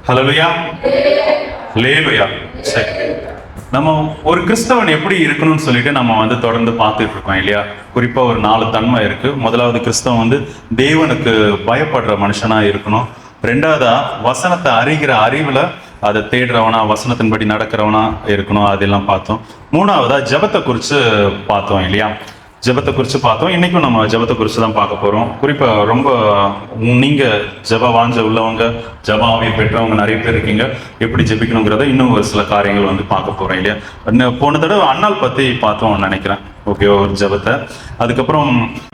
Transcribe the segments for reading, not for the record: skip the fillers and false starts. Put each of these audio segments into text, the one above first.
ஹல்லேலூயா, ஹல்லேலூயா. சரி, நம்ம ஒரு கிறிஸ்தவன் எப்படி இருக்கணும்னு சொல்லிட்டு நம்ம வந்து தொடர்ந்து பார்த்துட்டு இருக்கோம் இல்லையா? குறிப்பா ஒரு 4 தன்மை இருக்கு. முதலாவது, கிறிஸ்தவன் வந்து தேவனுக்கு பயப்படுற மனுஷனா இருக்கணும். ரெண்டாவதா, வசனத்தை அறிகிற அறிவுல அதை தேடுறவனா, வசனத்தின்படி நடக்கிறவனா இருக்கணும். அதெல்லாம் பார்த்தோம். மூணாவதா, ஜெபத்தை குறித்து பார்த்தோம் இல்லையா? ஜெபத்தை குறித்து பார்த்தோம். இன்னைக்கும் நம்ம ஜெபத்தை குறித்து தான் பார்க்க போறோம். குறிப்பா ரொம்ப நீங்க ஜெப வாஞ்ச உள்ளவங்க, ஜெப ஆவியை பெற்றவங்க நிறைய பேர் இருக்கீங்க. எப்படி ஜெபிக்கணுங்கிறத இன்னும் ஒரு சில காரியங்கள் வந்து பார்க்க போறோம் இல்லையா? போன தடவை அண்ணால் பத்தி பார்த்தோம் நினைக்கிறேன். ஓகே, ஒரு ஜெபத்தை. அதுக்கப்புறம்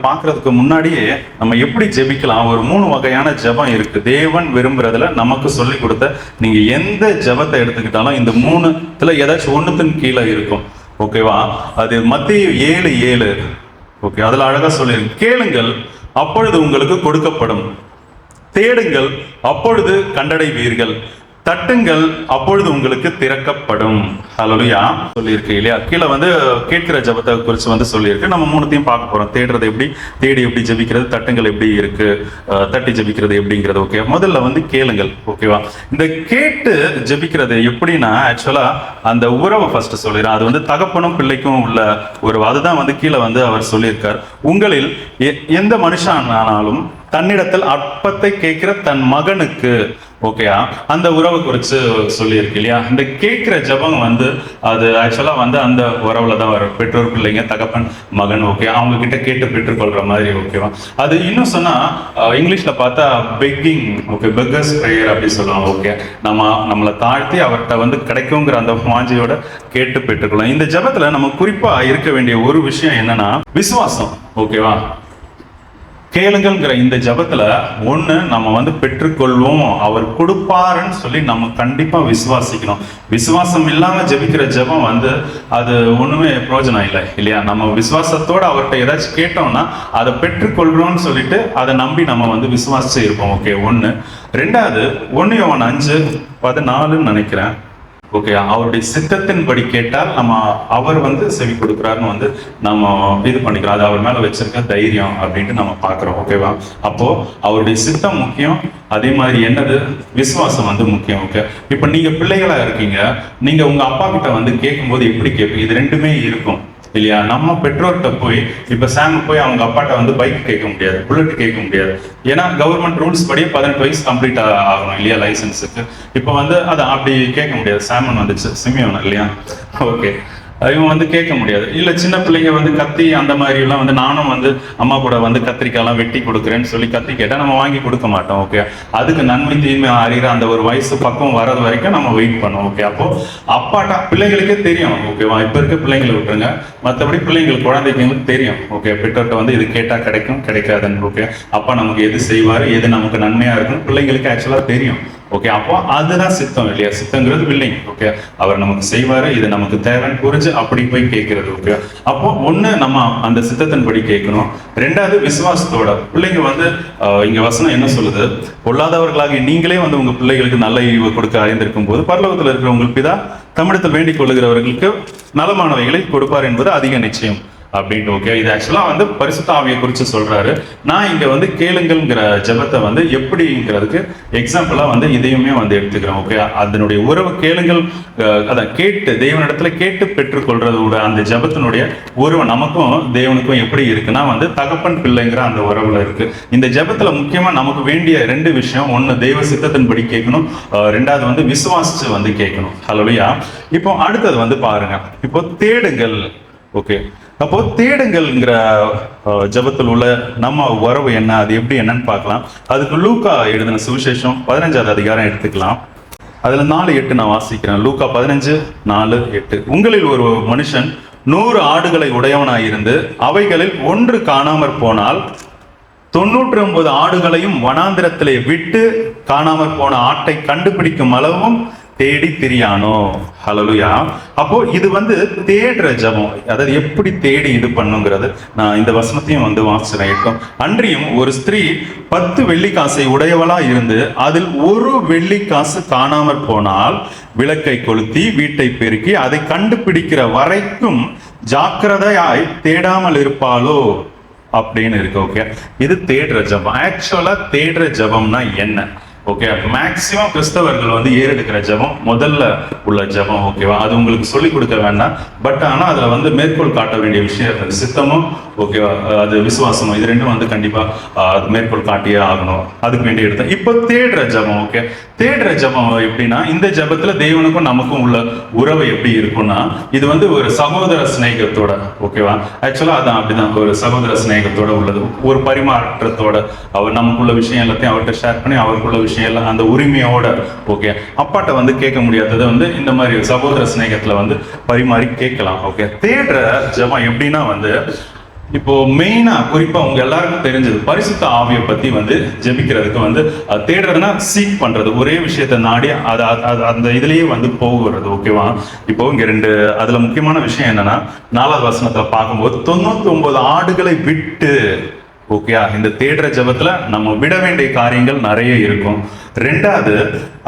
பார்க்கறதுக்கு முன்னாடியே நம்ம எப்படி ஜெபிக்கலாம், ஒரு 3 வகையான ஜெபம் இருக்கு. தேவன் விரும்புறதுல நமக்கு சொல்லி கொடுத்த, நீங்க எந்த ஜெபத்தை எடுத்துக்கிட்டாலும் இந்த 3த்துல ஏதாச்சும் ஒண்ணுத்தின் கீழே இருக்கும். ஓகேவா? அது மத்தேயு 7:7. ஓகே, அதுல அழகா சொல்லிருக்கு, கேளுங்கள் அப்பொழுது உங்களுக்கு கொடுக்கப்படும், தேடுங்கள் அப்பொழுது கண்டடைவீர்கள், தட்டுங்கள் அப்பொழுது உங்களுக்கு திறக்கப்படும். ஹல்லேலூயா சொல்லியிருக்கு இல்லையா? கீழே வந்து கேட்கிற ஜெபத்தை குறித்து வந்து சொல்லியிருக்கு. நம்ம 3த்தையும் பார்க்க போறோம். தேடுறது எப்படி, தேடி எப்படி ஜெபிக்கிறது, தட்டுங்கள் எப்படி இருக்கு, தட்டி ஜெபிக்கிறது எப்படிங்கிறது. ஓகே, முதல்ல வந்து கேளுங்கள். ஓகேவா? இந்த கேட்டு ஜெபிக்கிறது எப்படின்னா, ஆக்சுவலா அந்த உறவை ஃபர்ஸ்ட் சொல்லிடுறேன். அது வந்து தகப்பனும் பிள்ளைக்கும் உள்ள உறவு. அதுதான் வந்து கீழே வந்து அவர் சொல்லியிருக்கார். உங்களில் எந்த மனுஷனானாலும் தன்னிடத்தில் அப்பத்தை கேட்கிற தன் மகனுக்கு, ஓகேயா, அந்த உறவு குறித்து சொல்லியிருக்கு இல்லையா? இந்த கேட்கிற ஜெபம் வந்து அது ஆக்சுவலா வந்து அந்த உறவுல தான் வரும். பெற்றோர் பிள்ளைங்க, தகப்பன் மகன். ஓகே, அவங்க கிட்ட கேட்டு பெற்றுக்கொள்ற மாதிரி. ஓகேவா? அது இன்னும் சொன்னா இங்கிலீஷ்ல பார்த்தா பெக்கிங். ஓகே, பெக்கர்ஸ் பிரேயர் அப்படி சொல்லுவாங்க. ஓகே, நம்மளை தாழ்த்தி அவர்கிட்ட வந்து கிடைக்குங்கிற அந்த வாஞ்சையோட கேட்டு பெற்றுக்கொள்ளலாம். இந்த ஜெபத்துல நம்ம குறிப்பா இருக்க வேண்டிய ஒரு விஷயம் என்னன்னா, விசுவாசம். ஓகேவா? கேளுங்கள்ங்கிற இந்த ஜெபத்துல ஒண்ணு, நம்ம வந்து பெற்றுக்கொள்வோம், அவர் கொடுப்பாருன்னு சொல்லி நம்ம கண்டிப்பா விசுவாசிக்கணும். விசுவாசம் இல்லாம ஜெபிக்கிற ஜெபம் வந்து அது ஒண்ணுமே பிரயோஜனம் இல்லை இல்லையா? நம்ம விசுவாசத்தோட அவர்கிட்ட ஏதாச்சும் கேட்டோம்னா அதை பெற்றுக்கொள்றோம்னு சொல்லிட்டு அதை நம்பி நம்ம வந்து விசுவாசிச்சு இருப்போம். ஓகே, ஒண்ணு. ரெண்டாவது, 1 யோவான் 5:14 நினைக்கிறேன். ஓகே, அவருடைய சித்தத்தின்படி கேட்டால் நம்ம அவர் வந்து செவி கொடுக்குறாருன்னு வந்து நம்ம இது பண்ணிக்கிறோம். அது அவர் மேல வச்சிருக்க தைரியம் அப்படின்ட்டு நம்ம பார்க்கிறோம். ஓகேவா? அப்போ அவருடைய சித்தம் முக்கியம், அதே மாதிரி என்னது, விசுவாசம் வந்து முக்கியம். ஓகே, இப்போ நீங்க பிள்ளைகளா இருக்கீங்க, நீங்க உங்க அப்பா கிட்ட வந்து கேட்கும்போது எப்படி கேட்பீங்க? இது ரெண்டுமே இருக்கும் இல்லையா? நம்ம பெற்றோர்கிட்ட போய், இப்ப சாம் போய் அவங்க அப்பாட்ட வந்து பைக் கேட்க முடியாது, புல்லட் கேட்க முடியாது. ஏன்னா கவர்மெண்ட் ரூல்ஸ் படி 18 வயசு கம்ப்ளீட் ஆகணும் இல்லையா லைசன்ஸுக்கு. இப்போ வந்து அதை அப்படி கேட்க முடியாது. சாமன் வந்துச்சு, சிமியோன் இல்லையா? ஓகே, இவன் வந்து கேட்க முடியாது. இல்லை சின்ன பிள்ளைங்க வந்து கத்தி அந்த மாதிரி எல்லாம் வந்து, நானும் வந்து அம்மா கூட வந்து கத்திரிக்காய்லாம் வெட்டி கொடுக்குறேன்னு சொல்லி கத்தி கேட்டால் நம்ம வாங்கி கொடுக்க மாட்டோம். ஓகே, அதுக்கு நன்மை தீமை அறிகிற அந்த ஒரு வயசு பக்கம் வர்றது வரைக்கும் நம்ம வெயிட் பண்ணுவோம். ஓகே, அப்போ அப்பாட்டா பிள்ளைங்களுக்கே தெரியும். ஓகேவா? இப்போ இருக்க பிள்ளைங்களை விட்டுருங்க, மற்றபடி பிள்ளைங்களுக்கு, குழந்தைங்களுக்கு தெரியும். ஓகே, பெற்றோர்கிட்ட வந்து இது கேட்டால் கிடைக்கும், கிடைக்காதுன்னு. ஓகே, அப்பா நமக்கு எது செய்வார், எது நமக்கு நன்மையா இருக்குன்னு பிள்ளைங்களுக்கு ஆக்சுவலாக தெரியும். ஓகே, அப்போ அதுதான் சித்தம் இல்லையா? சித்தங்கிறது வில்லிங். ஓகே, அவர் நமக்கு செய்வாரு, இது நமக்கு தேவைன்னு புரிஞ்சு அப்படி போய் கேட்கிறது. ஓகே, அப்போ ஒண்ணு, நம்ம அந்த சித்தத்தின்படி கேட்கணும். ரெண்டாவது, விசுவாசத்தோட. பிள்ளைங்க வந்து இங்க வசனம் என்ன சொல்லுது, பொல்லாதவர்களாக நீங்களே வந்து உங்க பிள்ளைகளுக்கு நல்ல ஈவு கொடுக்க அறிந்திருக்கும் போது பரலோகத்தில் இருக்கிற உங்கள் பிதா தம்மிடத்தில் வேண்டிக் கொள்ளுகிறவர்களுக்கு நலமானவைகளை கொடுப்பார் என்பது அதிக நிச்சயம் அப்படின்ட்டு. ஓகே, இது ஆக்சுவலா வந்து பரிசுத்த ஆவியை குறித்து சொல்றாரு. நான் இங்க வந்து கேளுங்கள்ங்கிற ஜெபத்தை வந்து எப்படிங்கிறதுக்கு எக்ஸாம்பிளா வந்து இதையுமே வந்து எடுத்துக்கிறேன். ஓகே, அதனுடைய உறவு கேளுங்கள், அதான் கேட்டு தேவனிடத்துல கேட்டு பெற்றுக்கொள்றதோட அந்த ஜெபத்தினுடைய உறவு நமக்கும் தேவனுக்கும் எப்படி இருக்குன்னா வந்து தகப்பன் பிள்ளைங்கிற அந்த உறவுல இருக்கு. இந்த ஜெபத்துல முக்கியமா நமக்கு வேண்டிய 2 விஷயம். ஒண்ணு, தெய்வ சித்தத்தின்படி கேட்கணும். ரெண்டாவது வந்து விசுவாசிச்சு வந்து கேட்கணும். ஹல்லேலூயா. இப்போ அடுத்தது வந்து பாருங்க, இப்போ தேடுங்கள். ஓகே, அப்போ தேடுங்கள்ங்கிற ஜெபத்தில் உள்ள நம்ம உறவு என்ன, அது எப்படி என்னன்னு பார்க்கலாம். அதுக்கு லூக்கா எழுதின சுவிசேஷம் 15வது அதிகாரம் எடுத்துக்கலாம். அதுல 4:8 நான் வாசிக்கிறேன். லூக்கா 15:4-8. உங்களில் ஒரு மனுஷன் 100 ஆடுகளை உடையவனாயிருந்து அவைகளில் 1 காணாமற் போனால் 99 ஆடுகளையும் வனாந்திரத்திலே விட்டு காணாமற் போன ஆட்டை கண்டுபிடிக்கும் அளவும் தேடி திரியானோ. ஹல்லேலூயா. அப்போ இது வந்து தேடுற ஜெபம். அதாவது எப்படி தேடி இது பண்ணுங்கிறது நான் இந்த வசனத்தையும் வந்து வாசிக்கிறேன். அன்றியும் ஒரு ஸ்திரீ 10 வெள்ளிக்காசை உடையவளா இருந்து அதில் 1 வெள்ளிக்காசு காணாமற் போனால் விளக்கை கொளுத்தி வீட்டை பெருக்கி அதை கண்டுபிடிக்கிற வரைக்கும் ஜாக்கிரதையாய் தேடாமல் இருப்பாளோ அப்படின்னு இருக்கு. ஓகே, இது தேடுற ஜெபம். ஆக்சுவலா தேடுற ஜெபம்னா என்ன? ஓகே, மேக்சிமம் கிறிஸ்தவர்கள் வந்து ஏறெடுக்கிற ஜெபம் முதல்ல உள்ள ஜெபம். ஓகேவா, அது உங்களுக்கு சொல்லிக் கொடுக்க வேண்டாம். பட் ஆனா அதுல வந்து மேற்கோள் காட்ட வேண்டிய விஷயம் இருந்தது. சித்தமும் ஓகேவா, அது விசுவாசமும், இது ரெண்டும் வந்து கண்டிப்பா அது மேற்கோள் காட்டியே ஆகணும். அதுக்கு வேண்டி எடுத்தேன். இப்போ தேடுற ஜெபம். ஓகே, தேடுற ஜெபம் எப்படின்னா, இந்த ஜெபத்துல தேவனுக்கும் நமக்கும் உள்ள உறவு எப்படி இருக்கும்னா, இது வந்து ஒரு சகோதர சிநேகத்தோட. ஓகேவா, ஆக்சுவலா அதான் அப்படிதான், ஒரு சகோதர சிநேகத்தோட உள்ளது, ஒரு பரிமாற்றத்தோட. அவர் நமக்குள்ள விஷயம் எல்லாத்தையும் அவர்கிட்ட ஷேர் பண்ணி, அவருக்குள்ள விஷயம் எல்லாம் அந்த உரிமையோட. ஓகே, அப்பாட்ட வந்து கேட்க முடியாததை வந்து இந்த மாதிரி சகோதர சிநேகத்துல வந்து பரிமாறி கேட்கலாம். ஓகே, தேடுற ஜெபம் எப்படின்னா வந்து, இப்போ மெயினா குறிப்பா உங்க எல்லாருக்கும் தெரிஞ்சது பரிசுத்த ஆவியை பத்தி வந்து ஜெபிக்கிறதுக்கு வந்து தேடுறதுன்னா சீக் பண்றது, ஒரே விஷயத்த நாடி அந்த இதுலயே வந்து போகிறது. ஓகேவா, இப்போ இங்க அதுல முக்கியமான விஷயம் என்னன்னா, 4வது வசனத்தை பார்க்கும்போது 99 ஆடுகளை விட்டு. ஓகே, இந்த தேடுற ஜெபத்துல நம்ம விட வேண்டிய காரியங்கள் நிறைய இருக்கும். 2வது,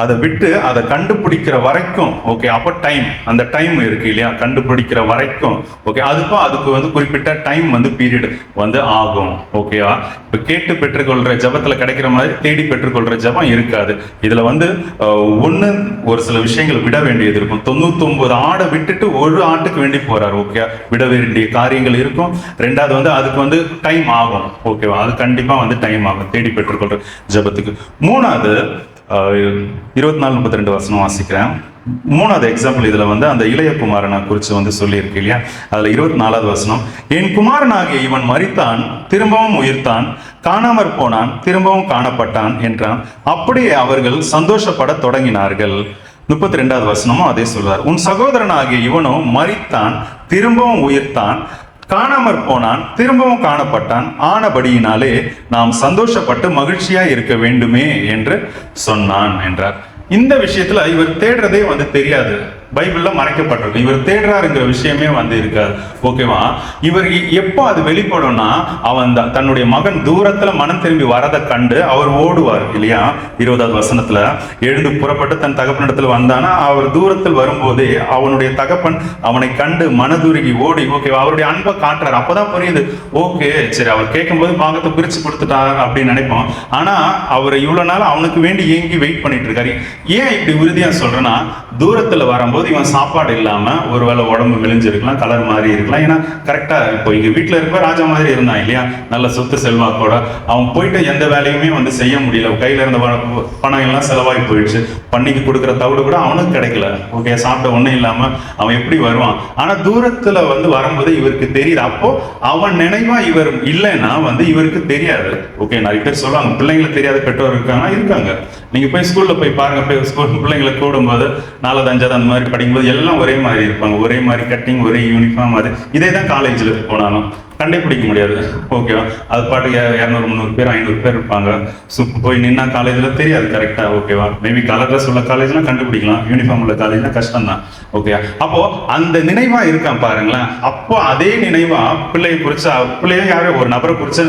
அதை விட்டு அதை கண்டுபிடிக்கிற வரைக்கும். ஓகே, அப்போ டைம், அந்த டைம் இருக்கு இல்லையா, கண்டுபிடிக்கிற வரைக்கும். ஓகே, அதுக்கு வந்து குறிப்பிட்ட டைம் வந்து பீரியட் வந்து ஆகும். ஓகேவா, இப்போ கேட்டு பெற்றுக்கொள்ற ஜெபத்துல கிடைக்கிற மாதிரி தேடி பெற்றுக்கொள்ற ஜெபம் இருக்காது. இதுல வந்து ஒரு சில விஷயங்கள் விட வேண்டியது இருக்கும். 99 ஆடை விட்டுட்டு ஒரு ஆட்டுக்கு வேண்டி போறாரு. ஓகே, விட வேண்டிய காரியங்கள் இருக்கும். 2வது வந்து அதுக்கு வந்து டைம் ஆகும். ஓகேவா, அது கண்டிப்பா வந்து டைம் ஆகும் தேடி பெற்றுக்கொள்ற ஜெபத்துக்கு. 3வது 24-32 வசனம் வாசிக்கிறேன். 3வது எக்ஸாம்பிள் இதுல வந்து அந்த இளைய குமாரனை குறித்து வந்து சொல்லியிருக்கு இல்லையா, அதுல 24வது வசனம், என் குமாரனாகிய இவன் மரித்தான், திரும்பவும் உயிர்த்தான், காணாமற் போனான், திரும்பவும் காணப்பட்டான் என்றான். அப்படியே அவர்கள் சந்தோஷப்பட தொடங்கினார்கள். 32வது வசனமும் அதே சொல்றார், உன் சகோதரனாகிய இவனோ மரித்தான், திரும்பவும் உயிர்த்தான், காணாமற் போனான், திரும்பவும் காணப்பட்டான், ஆனபடியினாலே நாம் சந்தோஷப்பட்டு மகிழ்ச்சியா இருக்க வேண்டுமே என்று சொன்னான் என்றார். இந்த விஷயத்துல இவர் தேடுறதே வந்து தெரியாது, பைபிள்ல மறைக்கப்பட்டிருக்கு. இவர் தேடுறாருங்கிற விஷயமே வந்து இருக்காது. ஓகேவா, இவர் எப்போ அது வெளிப்படும்னா, அவன் தன்னுடைய மகன் தூரத்துல மனம் திரும்பி வரதை கண்டு அவர் ஓடுவார் இல்லையா. 20வது வசனத்துல, எழுந்து புறப்பட்டு தன் தகப்பனிடத்துல வந்தானா, அவர் தூரத்தில் வரும்போதே அவனுடைய தகப்பன் அவனை கண்டு மனதுருகி ஓடி. ஓகேவா, அவருடைய அன்பை காட்டுறாரு. அப்பதான் புரியுது, ஓகே சரி, அவர் கேட்கும்போது பாகத்தை பிரிச்சு கொடுத்துட்டார் அப்படின்னு நினைப்போம். ஆனா அவர் இவ்வளவு நாள் அவனுக்கு வேண்டி ஏங்கி வெயிட் பண்ணிட்டு இருக்காரு. ஏன் இப்படி உறுதியா சொல்றேன்னா, தூரத்துல வரும்போது இவன் சாப்பாடு இல்லாம ஒருவேளை உடம்பு விளைஞ்சிருக்கலாம், கலர் மாதிரி இருக்கலாம். ஏன்னா கரெக்டா இப்போ இங்க வீட்டுல இருக்க ராஜா மாதிரி இருந்தான் இல்லையா, நல்ல சொத்து செல்வாக்கோட. அவன் போயிட்டு எந்த வேலையுமே வந்து செய்ய முடியல, கையில இருந்த பணம் எல்லாம் செலவாகி போயிடுச்சு. பண்ணிக்கு கொடுக்குற தவிடு கூட அவனுக்கு கிடைக்கல. ஓகே, சாப்பிட்ட ஒண்ணும் இல்லாம அவன் எப்படி வருவான். ஆனா தூரத்துல வந்து வரும்போது இவருக்கு தெரியுது. அப்போ அவன் நினைவா இவர் இல்லைன்னா வந்து இவருக்கு தெரியாது. ஓகே, நிறைய பேர் சொல்லுவாங்க பிள்ளைங்களுக்கு தெரியாத பெற்றோர் இருக்காங்க. நீங்க போய் ஸ்கூல்ல போய் பாருங்க, ஸ்கூல் பிள்ளைங்களை கூடும்போது 4வது 5வது அந்த மாதிரி படிக்கும்போது எல்லாம் ஒரே மாதிரி இருப்பாங்க, ஒரே மாதிரி கட்டிங், ஒரே யூனிஃபார்ம். அது இதே தான் காலேஜில் போனாலும் கண்டுபிடிக்க முடியாது. ஓகேவா, அது பாட்டுக்கு 200-300 பேர் 500 பேர் இருப்பாங்க. போய் நின்னா காலேஜில் தெரியாது கரெக்டா. ஓகேவா, மேபி கலர் ட்ரெஸ் உள்ள காலேஜ்லாம் கண்டுபிடிக்கலாம், யூனிஃபார்ம் உள்ள காலேஜ்னா கஷ்டம் தான். ஓகே, அப்போ அந்த நினைவா இருக்கான் பாருங்களேன். அப்போ அதே நினைவா பிள்ளையை குறிச்சா, பிள்ளைய யாரோ ஒரு நபரை குறிச்ச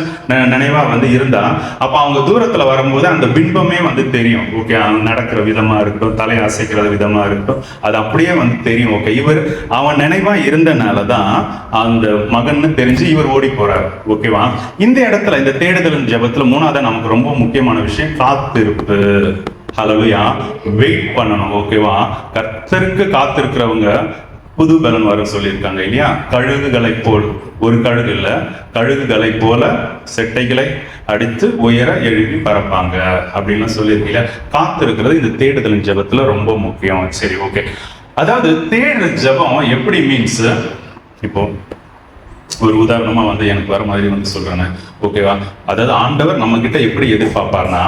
நினைவா வந்து இருந்தா, அப்போ அவங்க தூரத்துல வரும்போது அந்த பின்பமே வந்து தெரியும். ஓகே, அவன் நடக்கிற விதமா இருக்கட்டும், தலையை அசைக்கிற விதமா இருக்கட்டும், அது அப்படியே வந்து தெரியும். ஓகே, அவன் நினைவா இருந்தனாலதான் அந்த மகன்னு தெரிஞ்சு இவர் ஓடி போறார். ஓகேவா, இந்த இடத்துல இந்த தேடுதல் ஜெபத்துல 3வது நமக்கு ரொம்ப முக்கியமான விஷயம் காத்திருப்பு. ஹல்லேலூயா, வெயிட் பண்ணணும். ஓகேவா, கர்த்தருக்கு காத்திருக்கிறவங்க புது பலன் வரும் சொல்லியிருக்காங்க இல்லையா. கழுகுகளை போல், ஒரு கழுகு இல்ல, கழுகுகளை போல செட்டைகளை அடித்து உயர எழுப்பி பறப்பாங்க அப்படின்னு சொல்லியிருக்கீங்க. காத்திருக்கிறது இந்த தேடுதலின் ஜெபத்துல ரொம்ப முக்கியம். சரி, ஓகே, அதாவது தேடுற ஜெபம் எப்படி மீன்ஸ், இப்போ ஒரு உதாரணமா வந்து எனக்கு வர மாதிரி வந்து சொல்றேன். ஓகேவா, அதாவது ஆண்டவர் நம்ம கிட்ட எப்படி எதிர்பார்ப்பார்னா,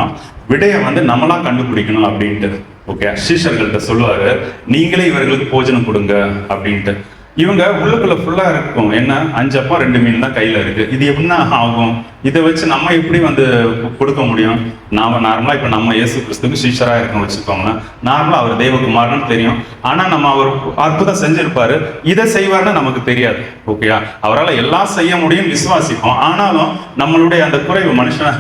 விடைய வந்து நம்மளா கண்டுபிடிக்கணும் அப்படின்ட்டு. ஓகே, சீஷர்கள்ட்ட சொல்லுவாரு, நீங்களே இவர்களுக்கு போஜனம் கொடுங்க அப்படின்ட்டு. இவங்க உள்ளுக்குள்ள ஃபுல்லா இருக்கும், என்ன 5 அப்பம் 2 மீன் தான் கையில இருக்கு. இது எப்படின்னா ஆகும், இதை வச்சு நம்ம எப்படி வந்து கொடுக்க முடியும்? நாம நார்மலா இப்ப நம்ம இயேசு கிறிஸ்துக்கு சீஷரா இருக்கோம் வச்சுக்கோங்களா, நார்மலா அவர் தெய்வகுமாரன்னு தெரியும். ஆனா நம்ம அவர் அற்புதம் செஞ்சிருப்பாரு, இதை செய்வார்னு நமக்கு தெரியாது. ஓகேயா, அவரால் எல்லாம் செய்ய முடியும் விசுவாசிப்போம். ஆனாலும் நம்மளுடைய அந்த குறைவு மனுஷனா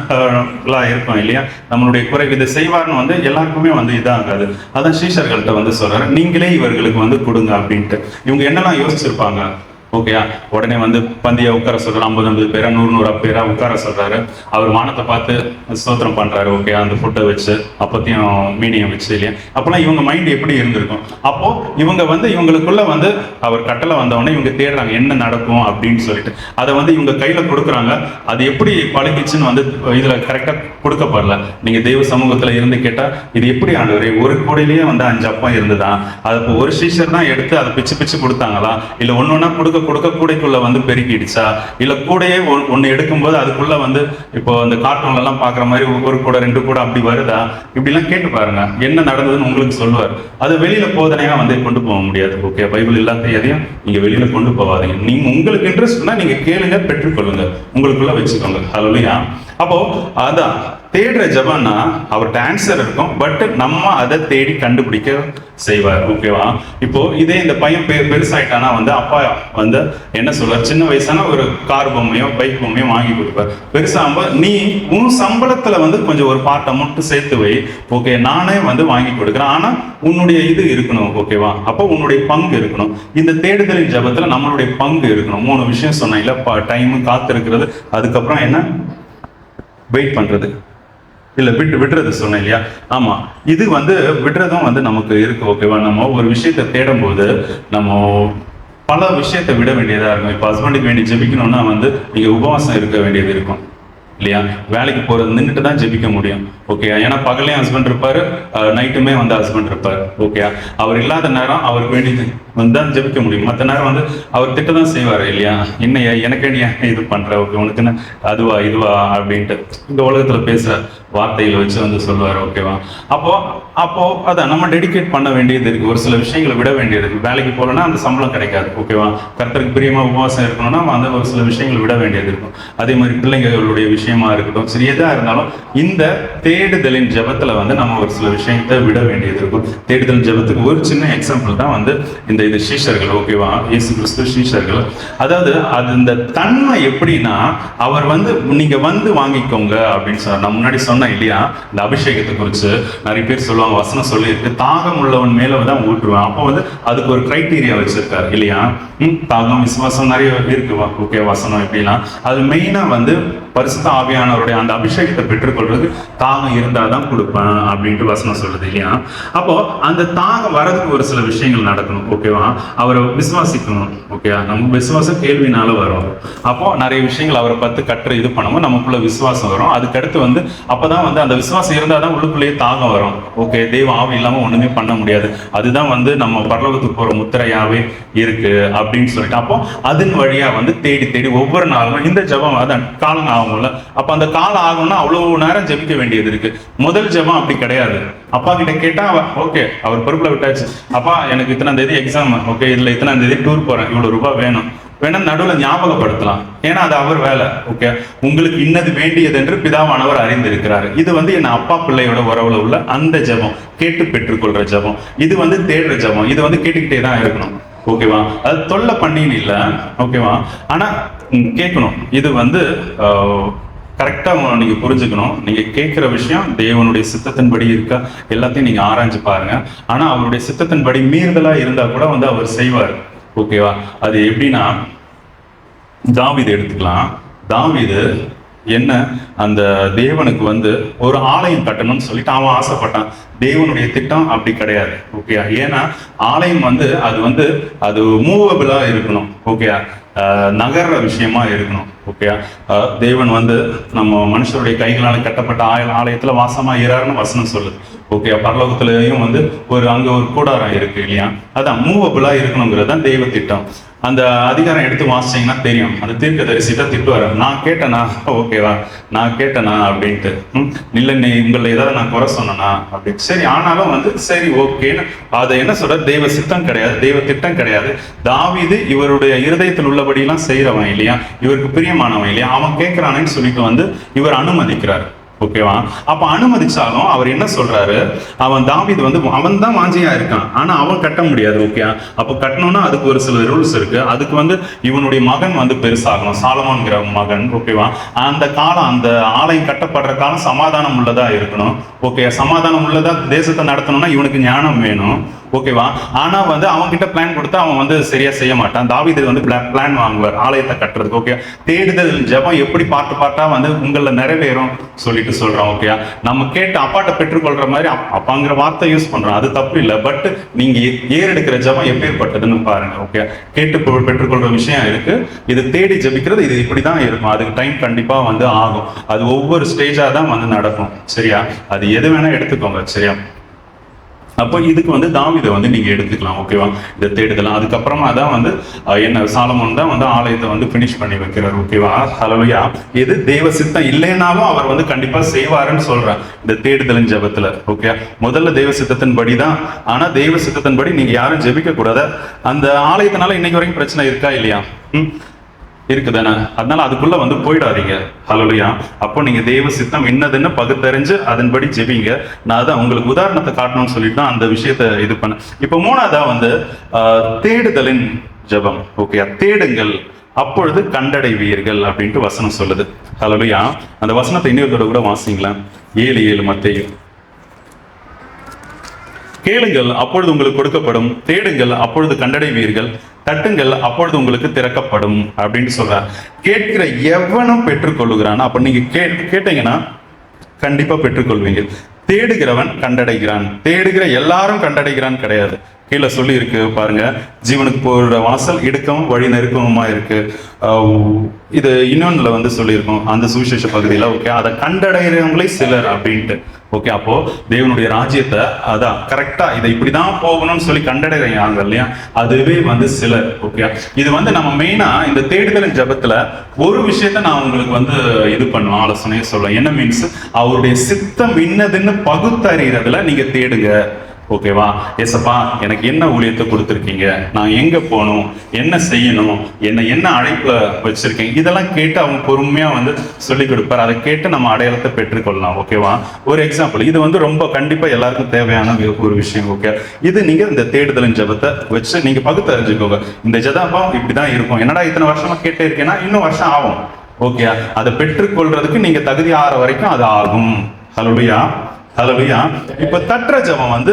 இருக்கும் இல்லையா, நம்மளுடைய குறைவு இதை செய்வார்னு வந்து எல்லாருக்குமே வந்து இதாகாது. அதான் சீஷர்கள்ட்ட வந்து சொல்றாரு, நீங்களே இவர்களுக்கு வந்து கொடுங்க அப்படின்ட்டு. இவங்க என்னெல்லாம் யோசிச்சிருப்பாங்க? ஓகேயா. உடனே வந்து பந்தியை உட்கார சொல்றாரு, 50 பேரா 100 பேரா உட்கார சொல்றாரு. அவர் வானத்தை பார்த்து ஸ்தோத்திரம் பண்றாரு. ஓகே, அந்த ஃபுட்டை வச்சு அப்பத்தையும் மீனியம் வச்சு இல்லையா. அப்பெல்லாம் இவங்க மைண்ட் எப்படி இருந்திருக்கும்? அப்போ இவங்க வந்து இவங்களுக்குள்ள வந்து அவர் கட்டளை வந்தவொடனே இவங்க தேடுறாங்க என்ன நடக்கும் அப்படின்னு சொல்லிட்டு. அதை வந்து இவங்க கையில கொடுக்குறாங்க. அது எப்படி பழகிச்சுன்னு வந்து இதுல கரெக்டா கொடுக்கப்படல. நீங்க தெய்வ சமூகத்துல இருந்து கேட்டா, இது எப்படி ஆண்டவரே, ஒரு கூடையிலேயே வந்து 5 அப்பம் இருந்துதான், அது ஒரு சீஷர் தான் எடுத்து அதை பிச்சு பிச்சு கொடுத்தாங்களா, இல்ல ஒன்னொன்னா கொடுக்க கூடைக்குள்ள வந்து பெருக்கிடுச்சா, இல்ல கூடையே ஒன்னு எடுக்கும்போது அதுக்குள்ள வந்து இப்போ இந்த கார்ட்டூன்ல எல்லாம் பாக்குற மாதிரி ஒரு கூட 2 கூட அப்படி வருதா, இப்படி எல்லாம் கேட்டு பாருங்க, என்ன நடந்ததுன்னு உங்களுக்கு சொல்லுவார். அது வெளியில போதனையா வந்து கொண்டு போக முடியாது. ஓகே, பைபிள் இல்லாத எதையும் நீங்க வெளியில கொண்டு போகாதீங்க. நீங்க உங்களுக்கு இன்ட்ரெஸ்ட்னா நீங்க கேளுங்க, பெற்றுக்கொள்ளுங்க, உங்களுக்குள்ள வச்சுக்கோங்க. ஹல்லேலூயா. அப்போ அதான் தேடுற ஜெபம்னா அவர்கிட்ட ஆன்சர் இருக்கும், பட் நம்ம அதை தேடி கண்டுபிடிக்க செய்வார். ஓகேவா. இப்போ இதே இந்த பையன் பெருசாயிட்டானா வந்து அப்பா வந்து என்ன சொல்றார், சின்ன வயசான ஒரு கார் பொம்மையோ பைக் பொம்மையோ வாங்கி கொடுப்பார். பெருசாகும்போது நீ உன் சம்பளத்துல வந்து கொஞ்சம் ஒரு பார்ட் அமௌண்ட் சேர்த்து வை, ஓகே, நானே வந்து வாங்கி கொடுக்குறேன், ஆனா உன்னுடைய இது இருக்கணும். ஓகேவா. அப்போ உன்னுடைய பங்கு இருக்கணும். இந்த தேடுதலின் ஜெபத்துல நம்மளுடைய பங்கு இருக்கணும். 3 விஷயம் சொன்னேன் இல்ல, டைம், காத்து இருக்கிறது, அதுக்கப்புறம் என்ன, வெயிட் பண்றது, இல்ல விடுறது சொன்னேன் இல்லையா. ஆமா, இது வந்து விடுறதும் வந்து நமக்கு இருக்கு. ஓகேவா. நம்ம ஒரு விஷயத்தை தேடும் போது நம்ம பல விஷயத்தை விட வேண்டியதா இருக்கும். இப்போ ஹஸ்பண்டுக்கு வேண்டி ஜெபிக்கணும்னா வந்து நீங்க உபவாசம் இருக்க வேண்டியது இருக்கும் இல்லையா. வேலைக்கு போறது நின்றுட்டு தான் ஜெபிக்க முடியும். ஓகே, ஏன்னா பகலையும் ஹஸ்பண்ட் இருப்பாரு, நைட்டுமே வந்து ஹஸ்பண்ட் இருப்பாரு. ஓகே, அவர் இல்லாத நேரம் அவருக்கு வேண்டியது வந்து தான் ஜெபிக்க முடியும். மற்ற நேரம் வந்து அவர் திட்ட தான் செய்வார் இல்லையா. என்ன எனக்கு நீ இது பண்ற, ஓகே, உனக்கு என்ன அதுவா இதுவா அப்படின்ட்டு இந்த உலகத்துல பேசுற வார்த்தைகளை வச்சு வந்து சொல்லுவார். ஓகேவா. அப்போ அதான் நம்ம டெடிகேட் பண்ண வேண்டியது இருக்கு. ஒரு சில விஷயங்களை விட வேண்டியது இருக்கு. வேலைக்கு போகலன்னா அந்த சம்பளம் கிடைக்காது. ஓகேவா. கர்த்தருக்கு பிரியமா உபவாசம் இருக்கணும்னா அந்த ஒரு சில விஷயங்களை விட வேண்டியது இருக்கும். அதே மாதிரி பிள்ளைங்களுடைய விஷயமா இருக்கட்டும், சரி எதா இருந்தாலும் இந்த தேடுதலின் ஜெபத்துல வந்து நம்ம ஒரு சில விஷயத்தை விட வேண்டியது இருக்கும். தேடுதல் ஜெபத்துக்கு ஒரு சின்ன எக்ஸாம்பிள் தான் வந்து இந்த சீஷர்கள். ஓகேவா. இயேசு கிறிஸ்து சீஷர்கள், அதாவது அது இந்த தன்மை எப்படின்னா, அவர் வந்து நீங்க வந்து வாங்கிக்கோங்க அப்படின்னு சொன்னார். நான் முன்னாடி சொன்னேன் இல்லையா, இந்த அபிஷேகத்தை குறித்து நிறைய பேர் சொல்லுவாங்க, வசனம் சொல்லியிருக்கு, தாகம் உள்ளவன் மேல தான் ஊற்றுவேன். அப்போ வந்து அதுக்கு ஒரு கிரைட்டீரியா வச்சிருக்காரு இல்லையா. தாகம், விசுவாசம் நிறைய இருக்கு. ஓகே, வசனம் எப்படிலாம் அது மெயினா வந்து பரிசுத்த ஆவியானவருடைய அந்த அபிஷேகத்தை பெற்றுக்கொள்றது தாகம் இருந்தாதான் கொடுப்பேன் அப்படின்ட்டு வசனம் சொல்லுது இல்லையா. அப்போ அந்த தாகம் வரதுக்கு ஒரு சில விஷயங்கள் நடக்கணும். ஓகேவா. அவரை விசுவாசிக்கணும். ஓகே, நம்ம விசுவாசம் கேள்வினால வரும். அப்போ நிறைய விஷயங்கள் அவரை பார்த்து கற்று இது பண்ணும்போது நமக்குள்ள விசுவாசம் வரும். அதுக்கடுத்து வந்து அப்பதான் வந்து அந்த விசுவாசம் இருந்தாதான் உள்ளுக்குள்ளேயே தாகம் வரும். ஓகே, தெய்வ ஆவி இல்லாம ஒண்ணுமே பண்ண முடியாது. அதுதான் வந்து நம்ம பரலோகத்துக்கு போற முத்திரையாவே இருக்கு அப்படின்னு சொல்லிட்டு, அப்போ அதன் வழியா வந்து தேடி தேடி ஒவ்வொரு நாளும் இந்த ஜெபம் அதான் காலம் ஆகும்ல. அப்ப அந்த காலம் ஆகும்னா அவ்வளவு நேரம் ஜெபிக்க வேண்டியது இருக்கு. முதல் ஜெபம் அப்படி கிடையாது. அப்பா கிட்ட கேட்டா ஓகே, அவர் பொறுப்புல விட்டாச்சு. அப்பா எனக்கு இத்தனாம் தேதி எக்ஸாம், ஓகே, இதுல இத்தனாம் தேதி டூர் போறேன், இவ்வளவு ரூபாய் வேணும், வேணா நடுவில் ஞாபகப்படுத்தலாம். ஏன்னா அது அவர் வேலை. ஓகே, உங்களுக்கு இன்னது வேண்டியது என்று பிதாவானவர் அறிந்திருக்கிறாரு. இது வந்து என் அப்பா பிள்ளையோட உறவுல உள்ள அந்த ஜெபம், கேட்டு பெற்றுக்கொள்ற ஜெபம். இது வந்து தேடுற ஜெபம். இது வந்து கேட்டுக்கிட்டே தான் இருக்கணும். ஓகேவா. அது தொல்லை பண்ணின்னு இல்லை. ஓகேவா. ஆனா கேட்கணும். இது வந்து கரெக்டா நீங்க புரிஞ்சுக்கணும். நீங்க கேட்கிற விஷயம் தேவனுடைய சித்தத்தின்படி இருக்கா, எல்லாத்தையும் நீங்க ஆராய்ஞ்சு பாருங்க. ஆனா அவருடைய சித்தத்தின்படி மீறுதலா இருந்தா கூட வந்து அவர் செய்வார். ஓகேவா. அது எப்படின்னா, தாவீது எடுத்துக்கலாம். தாவீது என்ன, அந்த தேவனுக்கு வந்து ஒரு ஆலயம் கட்டணும்னு சொல்லிட்டு அவன் ஆசைப்பட்டான். தேவனுடைய திட்டம் அப்படி கிடையாது. ஓகே, ஏன்னா ஆலயம் வந்து அது மூவபிளா இருக்கணும். ஓகே, நகர்ற விஷயமா இருக்கணும். ஓகே, தேவன் வந்து நம்ம மனுஷருடைய கைகளால் கட்டப்பட்ட ஆலயத்துல வாசமா இறாருன்னு வசனம் சொல்லுது. ஓகே, பரலோகத்திலையும் வந்து அங்க ஒரு கூடாரம் இருக்கு இல்லையா. அதான் மூவபிளா இருக்கணுங்கிறது தான் தெய்வ திட்டம். அந்த அதிகாரம் எடுத்து வாசிச்சீங்கன்னா தெரியும். அந்த தீர்க்கதரிசிட்ட திட்டுவாரு, நான் கேட்டனா, ஓகேவா, நான் கேட்டனா அப்படின்ட்டு, இல்லை நீ உங்களை ஏதாவது நான் குறை சொன்னனா அப்படின்னு. சரி, ஆனாலும் வந்து சரி ஓகேன்னு அதை என்ன சொல்ற, தெய்வ சித்தம் கிடையாது, தெய்வ திட்டம் கிடையாது. தாவீது இவருடைய இருதயத்தில் உள்ளபடியெல்லாம் செய்யறவன் இல்லையா, இவருக்கு பிரியமானவன் இல்லையா, அவன் கேட்கிறானேன்னு சொல்லிட்டு வந்து இவர் அனுமதிக்கிறார். ஓகேவா. அப்ப அனுமதிச்சாலும் அவர் என்ன சொல்றாரு, அவன் தாவீது வந்து அவன் தான் வாஞ்சியா இருக்கான், ஆனா அவன் கட்ட முடியாது. ஓகே, அப்ப கட்டணும்னா அதுக்கு ஒரு சில ரூல்ஸ் இருக்கு. அதுக்கு வந்து இவனுடைய மகன் வந்து பெருசாகணும், சாலமோன்கிற மகன். ஓகேவா. அந்த காலம், அந்த ஆலயம் கட்டப்படுற காலம் சமாதானம் உள்ளதா இருக்கணும். ஓகே, சமாதானம் உள்ளதா தேசத்தை நடத்தணும்னா இவனுக்கு ஞானம் வேணும். ஓகேவா. ஆனா வந்து அவன் கிட்ட பிளான் கொடுத்தா அவன் வந்து சரியா செய்ய மாட்டான். தாவீது வந்து பிளான் வாங்குவார் ஆலயத்தை கட்டுறதுக்கு. ஓகே, தேடுதல் ஜெபம் எப்படி பார்ட்டா வந்து உங்களை நிறைவேறும் சொல்லிட்டு சொல்றோம். ஓகே, நம்ம கேட்டு அப்பாட்ட பெற்றுக்கொள்ற மாதிரி அப்பாங்கிற வார்த்தை யூஸ் பண்றோம், அது தப்பு இல்லை. பட் நீங்க ஏறெடுக்கிற ஜெபம் எப்பேற்பட்டதுன்னு பாருங்க. ஓகே, கேட்டு பெற்றுக்கொள்ற விஷயம் இருக்கு, இது தேடி ஜெபிக்கிறது இது இப்படிதான் இருக்கும். அதுக்கு டைம் கண்டிப்பா வந்து ஆகும். அது ஒவ்வொரு ஸ்டேஜா தான் வந்து நடக்கும். சரியா, அது எது வேணா எடுத்துக்கோங்க. சரியா, அப்போ இதுக்கு வந்து தாவீதை வந்து நீங்க எடுத்துக்கலாம். ஓகேவா, இதை தேடுதலாம். அதுக்கப்புறமா தான் வந்து என்ன சாலமோன் தான் வந்து ஆலயத்தை வந்து பினிஷ் பண்ணி வைக்கிறார். ஓகேவா, ஹல்லேலூயா. இது தேவ சித்தம் இல்லைனாலும் அவர் வந்து கண்டிப்பா செய்வாருன்னு சொல்றேன் இந்த தேடுதலின் ஜெபத்துல. ஓகே, முதல்ல தேவ சித்தத்தின் படி தான். ஆனா தெய்வ சித்தத்தின் படி நீங்க யாரும் ஜெபிக்க கூடாது. அந்த ஆலயத்தினால இன்னைக்கு வரைக்கும் பிரச்சனை இருக்கா இல்லையா? இருக்குதானே? அதனால அதுக்குள்ள வந்து போயிடாதீங்க. ஹல்லேலூயா. அப்போ நீங்க தெய்வ சித்தம் என்னதுன்னு பகுத்தறிஞ்சு அதன்படி ஜெபிங்க. நான் அதான் உங்களுக்கு உதாரணத்தை காட்டணும்னு சொல்லிட்டு தான் அந்த விஷயத்தை இது பண்ண. இப்போ மூணாவதா வந்து தேடுதலின் ஜெபம். ஓகே, தேடுங்கள் அப்பொழுது கண்டடைவீர்கள் அப்படின்ட்டு வசனம் சொல்லுது. ஹல்லேலூயா. அந்த வசனத்தை இன்னொரு கூட வாசிங்களேன். 7:7 மத்தேயு. கேளுங்கள் அப்பொழுது உங்களுக்கு கொடுக்கப்படும், தேடுங்கள் அப்பொழுது கண்டடைவீர்கள், தட்டுங்கள் அப்பொழுது உங்களுக்கு திறக்கப்படும் அப்படின்னு சொல்றார். கேட்கிற எவனும் பெற்றுக்கொள்ளுகிறான். அப்ப நீங்க கேட்டீங்கன்னா கண்டிப்பா பெற்றுக்கொள்வீங்க. தேடுகிறவன் கண்டடைகிறான். தேடுகிற எல்லாரும் கண்டடைகிறான் கிடையாது. கீழே சொல்லி இருக்கு பாருங்க, ஜீவனுக்கு போகிற வாசல் இடுக்கமும் வழி நெருக்கமுமா இருக்கு. இது இன்னொன்னுல வந்து சொல்லியிருக்கோம் அந்த சுவிசேஷ பகுதியில. ஓகே, அதை கண்டடைகிறவங்களே சிலர் அப்படின்ட்டு. ஓகே, அப்போ தேவனுடைய ராஜ்யத்தை அதான் கரெக்டா இதை இப்படிதான் போகணும்னு சொல்லி கண்டடைகிறாங்க இல்லையா, அதுவே வந்து சிலர். ஓகே, இது வந்து நம்ம மெயினா இந்த தேடுதலின் ஜெபத்துல ஒரு விஷயத்த நான் உங்களுக்கு வந்து இது பண்ணுவேன், ஆலோசனையை சொல்லுவேன். என்ன மீன்ஸ், அவருடைய சித்தம் இன்னதுன்னு பகுத்தறிகிறதுல நீங்க தேடுங்க. ஓகேவா, ஏசப்பா எனக்கு என்ன ஊழியத்தை கொடுத்துருக்கீங்க, நான் எங்க போகணும், என்ன செய்யணும், என்ன அழைப்புல வச்சிருக்கீங்க, இதெல்லாம் கேட்டு அவங்க பொறுமையா வந்து சொல்லி கொடுப்பார். அதை கேட்டு நம்ம அடையாளத்தை பெற்றுக்கொள்ளலாம். ஓகேவா, ஒரு எக்ஸாம்பிள் இது வந்து ரொம்ப கண்டிப்பா எல்லாருக்கும் தேவையான ஒரு விஷயம். ஓகே, இது நீங்க இந்த தேடுதலின் ஜெபத்தை வச்சு நீங்க பகுத்தறிஞ்சுக்கோங்க. இந்த ஜெபம் இப்படிதான் இருக்கும். என்னடா இத்தனை வருஷமா கேட்டே இருக்கேன்னா இன்னும் வருஷம் ஆகும். ஓகே, அதை பெற்றுக்கொள்றதுக்கு நீங்க தகுதி ஆற வரைக்கும் அது ஆகும். ஹல்லேலூயா, ஹல்லேலூயா. இப்ப தட்டுற ஜெபம் வந்து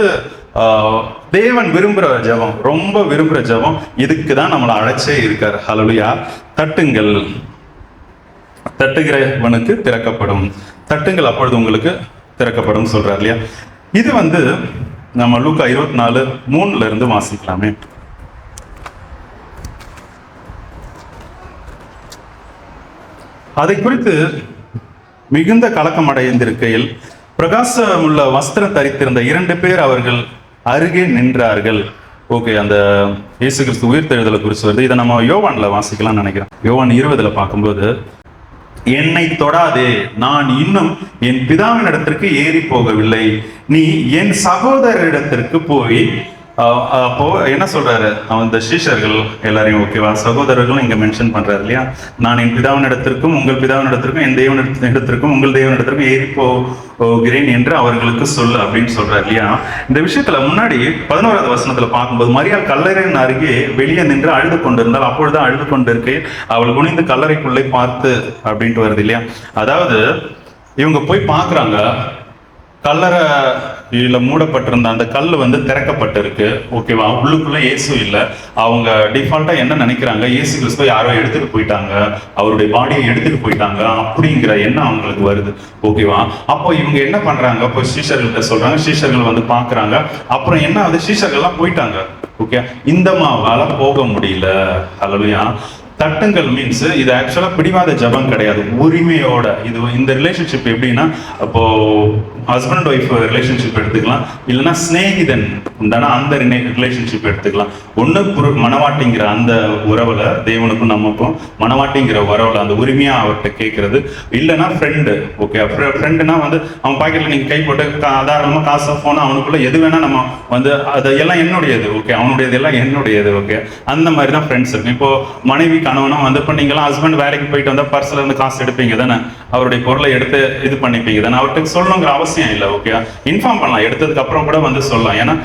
தேவன் விரும்புற ஜெபம், ரொம்ப விரும்புற ஜெபம். இதுக்கு தான் நம்மளை அழைச்சே இருக்கார். ஹல்லேலூயா. தட்டுங்கள், தட்டுகிறவனுக்கு திறக்கப்படும், தட்டுங்கள் அப்பொழுது உங்களுக்கு திறக்கப்படும் சொல்றார் இல்லையா. இது வந்து நம்ம லூக்கா 24:3 இருந்து வாசிக்கலாமே. அதை குறித்து மிகுந்த கலக்கம் அடைந்திருக்கையில் பிரகாசமுள்ள வஸ்திரம் தரித்திருந்த 2 பேர் அவர்கள் அருகே நின்றார்கள். ஓகே, அந்த இயேசு கிறிஸ்து உயிர்த்தெழுதலை குறித்து வருது. இதை நம்ம யோவான்ல வாசிக்கலாம் நினைக்கிறேன். யோவான் 20 பார்க்கும்போது, என்னை தொடாதே, நான் இன்னும் என் பிதாவின் இடத்திற்கு ஏறி போகவில்லை, நீ என் சகோதரரிடத்திற்கு போய். அப்போ என்ன சொல்றாரு, அந்த சீஷர்கள் எல்லாரையும், ஓகேவா, சகோதரர்களும் இங்க மென்ஷன் பண்றாரு இல்லையா. நான் என் பிதாவின் இடத்திற்கும் உங்கள் பிதாவின் இடத்திற்கும் என் தேவன் இடத்திற்கும் உங்கள் தேவன் இடத்திற்கும் ஏறி போகிறேன் என்று அவர்களுக்கு சொல்லு அப்படின்னு சொல்றாரு இல்லையா. இந்த விஷயத்துல முன்னாடி 11வது வசனத்துல பார்க்கும்போது, மரியாள் கல்லறையின் அருகே வெளியே நின்று அழுது கொண்டிருந்தால், அப்பொழுதுதான் அழுது கொண்டிருக்கே அவள் குனிந்து கல்லறைக்குள்ளே பார்த்து அப்படின்ட்டு வருது இல்லையா. அதாவது இவங்க போய் பாக்குறாங்க, கல்லறையில மூடப்பட்டிருந்த அந்த கல் வந்து திறக்கப்பட்டிருக்கு. ஓகேவா, உள்ளுக்குள்ள இயேசு இல்லை. அவங்க டிஃபால்ட்டா என்ன நினைக்கிறாங்க, இயேசு கிறிஸ்துவ யாரோ எடுத்துட்டு போயிட்டாங்க, அவருடைய பாடியை எடுத்துட்டு போயிட்டாங்க அப்படிங்கிற எண்ணம் அவங்களுக்கு வருது. ஓகேவா, அப்போ இவங்க என்ன பண்றாங்க, இப்போ சீஷர்கள்ட்ட சொல்றாங்க, சீஷர்கள் வந்து பாக்குறாங்க. அப்புறம் என்ன ஆகுது, சீஷர்கள்லாம் போயிட்டாங்க. ஓகே, இந்த மாவால போக முடியல. ஹல்லேலூயா. தட்டுங்கள் மீன்ஸ் இது ஆக்சுவலா பிடிவாத ஜபம் கிடையாது, உரிமையோட. இது இந்த ரிலேஷன்ஷிப் எப்படின்னா, அப்போ ஹஸ்பண்ட் ஒய்ஃப் ரிலேஷன்ஷிப் எடுத்துக்கலாம், இல்லைன்னா ஸ்நேகிதன் உண்டான அந்த ரிலேஷன்ஷிப் எடுத்துக்கலாம். ஒண்ணு மனவாட்டிங்கிற அந்த உறவுல, தேவனுக்கும் நமக்கும் மனவாட்டிங்கிற உறவுல அந்த உரிமையா அவர்கிட்ட கேட்கறது, இல்லைன்னா ஃப்ரெண்டு. ஓகே, ஃப்ரெண்டுனா வந்து அவன் பாக்கெட்ல நீங்க கை போட்டு தாராளமா காசை போனா அவனுக்குள்ள எது வேணா நம்ம வந்து அதெல்லாம் என்னுடையது. ஓகே, அவனுடையது எல்லாம் என்னுடையது. ஓகே, அந்த மாதிரி தான் ஃப்ரெண்ட்ஸ் இருக்கு. இப்போ மனைவி கணவனும் வந்து, இப்போ நீங்களாம் ஹஸ்பண்ட் வேலைக்கு போயிட்டு வந்தா பர்ஸ்ல இருந்து காசு எடுப்பீங்க தானே, அவருடைய பொருளை எடுத்து இது பண்ணிப்பீங்க தானே, அவர்கிட்ட சொல்லணுங்கிற அவசியம் இல்லை. ஓகே, இன்ஃபார்ம் பண்ணலாம், எடுத்ததுக்கு அப்புறம் கூட வந்து சொல்லலாம். ஏன்னா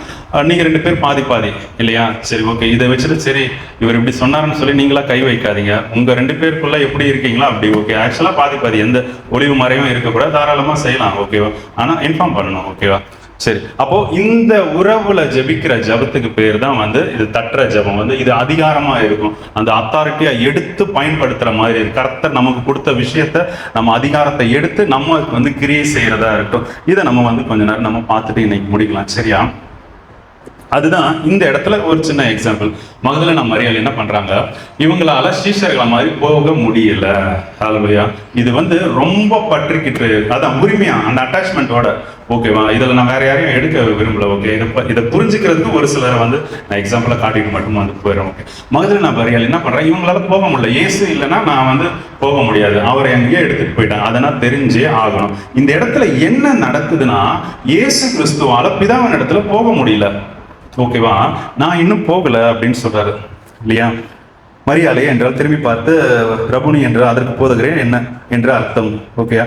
நீங்க 2 பேர் பாதி பாதி இல்லையா. சரி, ஓகே, இதை வச்சுட்டு சரி இவர் இப்படி சொன்னாருன்னு சொல்லி நீங்களா கை வைக்காதீங்க. உங்க 2 பேருக்குள்ள எப்படி இருக்கீங்களா அப்படி. ஓகே, ஆக்சுவலா பாதி பாதி, எந்த ஒளிவு மறைவும் இருக்கக்கூடாது, தாராளமா செய்யலாம். ஓகேவா, ஆனா இன்ஃபார்ம் பண்ணணும். ஓகேவா, சரி, அப்போ இந்த உறவுல ஜெபிக்கிற ஜெபத்துக்கு பேர் தான் வந்து இது தட்டுற ஜெபம். வந்து இது அதிகாரமா இருக்கும், அந்த அத்தாரிட்டியா எடுத்து பயன்படுத்துற மாதிரி இருக்கு. கர்த்தர் நமக்கு கொடுத்த விஷயத்த நம்ம அதிகாரத்தை எடுத்து நம்ம வந்து கிரியை செய்யறதா இருக்கும். இதை நம்ம வந்து கொஞ்ச நேரம் நம்ம பார்த்துட்டு இன்னைக்கு முடிக்கலாம். சரியா? அதுதான் இந்த இடத்துல ஒரு சின்ன எக்ஸாம்பிள். மகதலேனா மரியாள் என்ன பண்றாங்க, இவங்களால சீஷர்களை மாதிரி போக முடியல. ஹல்லேலூயா. இது வந்து ரொம்ப பற்றிக்கிட்டு, அதான் உரிமையா அந்த அட்டாச்மெண்ட்டோட, ஓகேவா? இதுல நான் வேற யாரையும் எடுக்க விரும்பல. ஓகே, இதை புரிஞ்சுக்கிறதுக்கு ஒரு சிலரை வந்து நான் எக்ஸாம்பிளை காட்டிட்டு மட்டும் வந்து போயிடும். ஓகே, மகதலேனா மரியாள் என்ன பண்றாங்க, இவங்களால போக முடியல. இயேசு இல்லைன்னா நான் வந்து போக முடியாது, அவரை எங்கேயோ எடுத்துட்டு போயிட்டேன், அதெல்லாம் தெரிஞ்சே ஆகணும். இந்த இடத்துல என்ன நடக்குதுன்னா, இயேசு கிறிஸ்துவால பிதாவின் இடத்துல போக முடியல. ஓகேவா? நான் இன்னும் போகல அப்படின்னு சொல்றாரு இல்லையா? மரியாளே என்றால் திரும்பி பார்த்து ரபுனி என்றால் அதற்கு போதுகிறேன் என்ன என்ற அர்த்தம். ஓகே,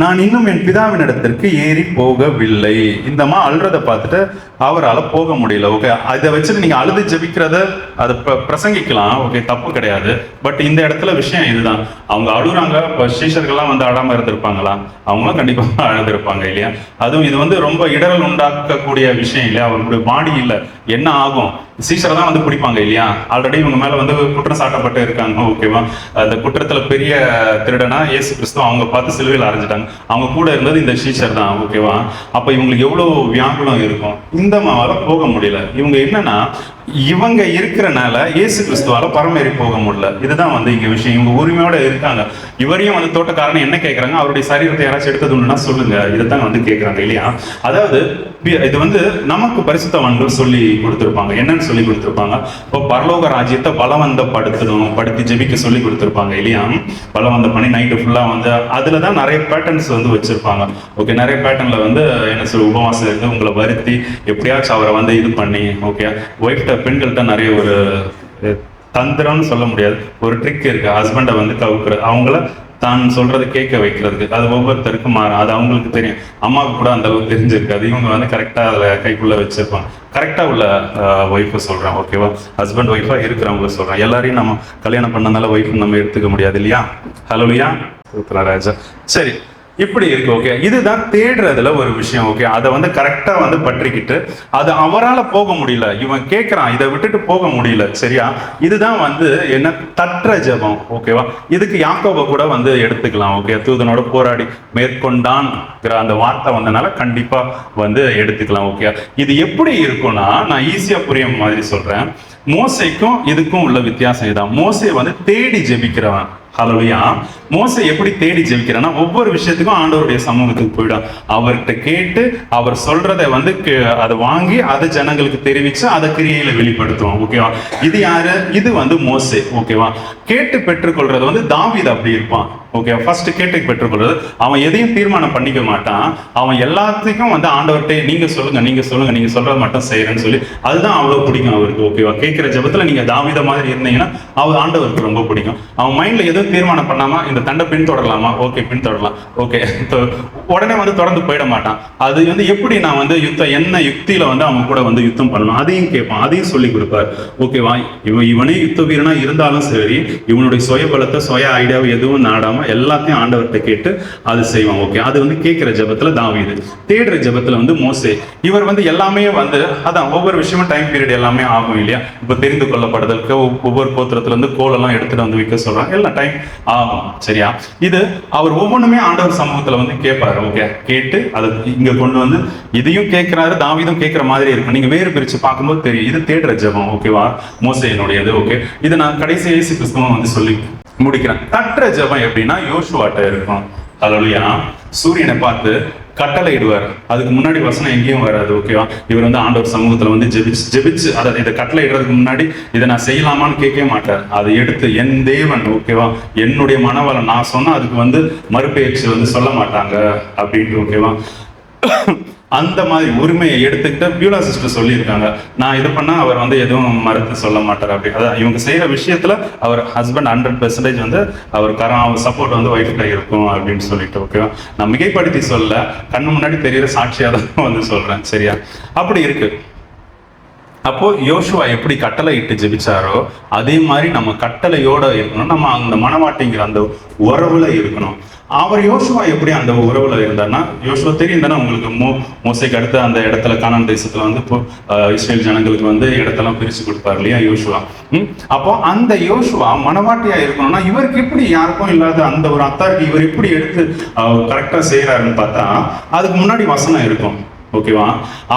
நான் இன்னும் என் பிதாவின் இடத்திற்கு ஏறி போகவில்லை. இந்தமா அழுறத பார்த்துட்டு அவரால் போக முடியல. ஓகே, அதை வச்சுட்டு நீங்க அழுது ஜெபிக்கிறத அதை பிரசங்கிக்கலாம். ஓகே, தப்பு கிடையாது. பட் இந்த இடத்துல விஷயம் இதுதான், அவங்க அழுகுறாங்க. இப்போ சீஷர்கள்லாம் வந்து அழாம இருந்திருப்பாங்களா? அவங்களும் கண்டிப்பாக அழுதுருப்பாங்க இல்லையா? அதுவும் இது வந்து ரொம்ப இடரல் உண்டாக்கக்கூடிய விஷயம் இல்லையா? அவங்களுடைய பாடி இல்லை, என்ன ஆகும்? சீஷரை தான் வந்து பிடிப்பாங்க இல்லையா? ஆல்ரெடி இவங்க மேல வந்து குற்றம் சாட்டப்பட்டு இருக்காங்க. ஓகேவா? அந்த குற்றத்துல பெரிய திருடனா இயேசு கிறிஸ்து அவங்க பார்த்து சிலுவையில் அரைஞ்சிட்டாங்க. அவங்க கூட இருந்தது இந்த சீஷர் தான். ஓகேவா? அப்ப இவங்களுக்கு எவ்வளவு வியாகுலம் இருக்கும். இந்த மாவால போக முடியல. இவங்க என்னன்னா, இவங்க இருக்கிறனால இயேசு கிறிஸ்துவால பரமேறி போக முடியல. இதுதான் வந்து இங்க விஷயம். இவங்க உரிமையோட இருக்காங்க. இவரையும் வந்து தோட்டக்காரன் என்ன கேட்கறாங்க, அவருடைய சரீரத்தை யாராச்சும் எடுத்தது உண்டுன்னா சொல்லுங்க, இதைத்தான் வந்து கேட்கறாங்க இல்லையா? அதாவது இது வந்து நமக்கு பரிசுத்தவான்கள் சொல்லி கொடுத்திருப்பாங்க. என்னன்னு சொல்லி கொடுத்திருப்பாங்க? இப்போ பரலோக ராஜ்யத்தை படுத்தி ஜெபிக்க சொல்லி கொடுத்திருப்பாங்க இல்லையா? பலவந்த பண்ணி நைட்டு ஃபுல்லா வந்து அதுலதான் நிறைய பேட்டர்ன்ஸ் வந்து வச்சிருப்பாங்க. ஓகே, நிறைய பேட்டர்ன்ல வந்து என்ன சொல்ல, உபவாசம் இருந்து உங்களை வருத்தி எப்படியாச்சும் அவரை வந்து இது பண்ணி, ஓகே, ஒய்ஃப்ட பெண்கள்கிட்ட நிறைய ஒரு தந்திரம்னு சொல்ல முடியாது, ஒரு ட்ரிக் இருக்கு. ஹஸ்பண்டை வந்து கவுக்குறது, அவங்கள தான் சொல்றதை கேட்க வைக்கிறதுக்கு. அது ஒவ்வொருத்தருக்கும் மாறும், அது அவங்களுக்கு தெரியும். அம்மாவுக்கு கூட அந்த அளவுக்கு தெரிஞ்சிருக்காது. இவங்க வந்து கரெக்டா அதில் கைக்குள்ள வச்சிருப்பாங்க. கரெக்டா உள்ள ஒய்ஃபை சொல்றேன். ஓகேவா? ஹஸ்பண்ட் ஒய்ஃபா இருக்கிறவங்க சொல்றேன். எல்லாரையும் நம்ம கல்யாணம் பண்ணனால ஒய்ஃப் நம்ம எடுத்துக்க முடியாது இல்லையா? ஹல்லேலூயா. ராஜா. சரி, இப்படி இருக்கு. ஓகே, இதுதான் தேடுறதுல ஒரு விஷயம். ஓகே, அதை வந்து கரெக்டா வந்து பற்றிக்கிட்டு, அது அவரால் போக முடியல, இவன் கேட்கிறான், இதை விட்டுட்டு போக முடியல. சரியா? இதுதான் வந்து என்ன, தட்டுற ஜெபம். ஓகேவா? இதுக்கு யாக்கோபை கூட வந்து எடுத்துக்கலாம். ஓகே, தூதனோட போராடி மேற்கொண்டான் அந்த வார்த்தை வந்தனால கண்டிப்பா வந்து எடுத்துக்கலாம். ஓகே, இது எப்படி இருக்கும்னா, நான் ஈஸியா புரிய மாதிரி சொல்றேன். மோசைக்கும் இதுக்கும் உள்ள வித்தியாசம் இதான். மோசை வந்து தேடி ஜெபிக்கிறவன். ஹல்லேலூயா. மோசே எப்படி தேடி ஜெபிக்கிறான்னா, ஒவ்வொரு விஷயத்துக்கும் ஆண்டவருடைய சமூகத்துக்கு போயிடும். அவர்கிட்ட கேட்டு அவர் சொல்றதை வந்து அதை வாங்கி அதை ஜனங்களுக்கு தெரிவிச்சு அதை கிரியையில வெளிப்படுத்துவான். ஓகேவா? இது யாரு? இது வந்து மோசே. ஓகேவா? கேட்டு பெற்றுக்கொள்றது வந்து தாவீது அப்படி இருப்பான். ஓகே, ஃபர்ஸ்ட் கேட்டு பெற்றுக்கொள்றது, அவன் எதையும் தீர்மானம் பண்ணிக்க மாட்டான். அவன் எல்லாத்துக்கும் வந்து ஆண்டவர்கிட்ட நீங்க சொல்லுங்க, நீங்க சொல்லுங்க, நீங்க சொல்றது மட்டும் செய்யறேன்னு சொல்லி, அதுதான் அவ்வளவு பிடிக்கும் அவருக்கு. ஓகேவா? கேட்கிற ஜெபத்துல நீங்க தாவீத மாதிரி இருந்தீங்கன்னா அவர் ஆண்டவருக்கு ரொம்ப பிடிக்கும். அவன் மைண்ட்ல எதுவும் தீர்மானம் பண்ணாம இந்த தண்டை பின்தொடரலாமா? ஓகே, பின்தொடரலாம். ஓகே, உடனே வந்து தொடர்ந்து போயிட மாட்டான். அது வந்து எப்படி நான் வந்து யுத்தம் என்ன யுக்தியில வந்து அவன் கூட வந்து யுத்தம் பண்ணணும் அதையும் கேட்பான், அதையும் சொல்லி கொடுப்பார். ஓகேவா? இவனே யுத்த வீரனா இருந்தாலும் சரி, இவனுடைய சுய பலத்தை சுய ஐடியாவை எதுவும் நாடாம எல்லாத்தையும் ஆண்டவர்கிட்ட கேட்டு அது செய்வான். ஓகே, அது வந்து கேட்கிற ஜெபத்துல தாவீது. தேடுற ஜெபத்துல வந்து மோசே. இவர் வந்து எல்லாமே வந்து அதான் ஒவ்வொரு விஷயமும் டைம் பீரியட் எல்லாமே ஆகும் இல்லையா? இப்ப தெரிந்து கொள்ளப்படுதலுக்கு ஒவ்வொரு கோத்திரத்துல இருந்து கோலெல்லாம் எடுத்துட்டு வந்து வைக்க சொல்றாங்க, எல்லாம் டைம் ஆகும். சரியா? இது அவர் ஒவ்வொன்றுமே ஆண்டவர் சமூகத்துல வந்து கேட்பாரு. ஓகே, கேட்டு அதை இங்க கொண்டு வந்து இதையும் கேட்கிறாரு, தாவீதும் கேட்கிற மாதிரி இருக்கும். நீங்க வேறு பிரிச்சு பார்க்கும்போது தெரியும், இது தேடுற ஜெபம். ஓகேவா? மோசேயினுடையது. ஓகே, இதை நான் கடைசி இயேசு கிறிஸ்துவும் வந்து சொல்லி முடிக்கிறேன். தட்டுற ஜெபம் எப்படின்னா யோசுவாட்ட இருக்கும். ஹல்லேலூயா. சூரியனை பார்த்து கட்டளை இடுவார். அதுக்கு முன்னாடி வசனம் எங்கேயும் வராது. ஓகேவா? இவர் வந்து ஆண்டவர் சமூகத்துல வந்து ஜெபிச்சு அதை இதை கட்டளை இடுறதுக்கு முன்னாடி இதை நான் செய்யலாமான்னு கேட்கவே மாட்டார். அதை எடுத்து என் தேவன், ஓகேவா, என்னுடைய மனவளம் நான் சொன்னா அதுக்கு வந்து மறுபேச்சு வந்து சொல்ல மாட்டாங்க அப்படின்ட்டு. ஓகேவா? அந்த மாதிரி உரிமையை எடுத்துக்கிட்டு பியூலா சிஸ்டர் சொல்லியிருக்காங்க, நான் இது பண்ணா அவர் வந்து எதுவும் மறுத்து சொல்ல மாட்டார் அப்படி. அதான் இவங்க செய்யற விஷயத்துல அவர் ஹஸ்பண்ட் 100% வந்து அவர் சப்போர்ட் வந்து ஒய்ஃப்ல இருக்கும் அப்படின்னு சொல்லிட்டு. ஓகேவா? நான் மிகைப்படுத்தி சொல்ல, கண்ணு முன்னாடி தெரியுற சாட்சியா தான் வந்து சொல்றேன். சரியா? அப்படி இருக்கு. அப்போ யோசுவா எப்படி கட்டளை இட்டு ஜெபிச்சாரோ அதே மாதிரி நம்ம கட்டளையோட இருக்கணும். நம்ம அந்த மனவாட்டிங்கிற அந்த உறவுல இருக்கணும். அவர் யோசுவா எப்படி அந்த உறவுல இருந்தார்னா, யோசுவா தெரியும் தானே உங்களுக்கு, மோசைக்கு அடுத்து அந்த இடத்துல கானான் தேசத்துல வந்து இப்போ இஸ்ரேல் ஜனங்களுக்கு வந்து இடத்தெல்லாம் பிரிச்சு கொடுப்பார் இல்லையா யோசுவா. அப்போ அந்த யோசுவா மனவாட்டியா இருக்கணும்னா இவருக்கு எப்படி யாருக்கும் இல்லாத அந்த ஒரு அத்தாரிட்டி இவர் எப்படி எடுத்து கரெக்டா செய்யறாருன்னு பார்த்தா அதுக்கு முன்னாடி வசனம் இருக்கும். ஓகேவா,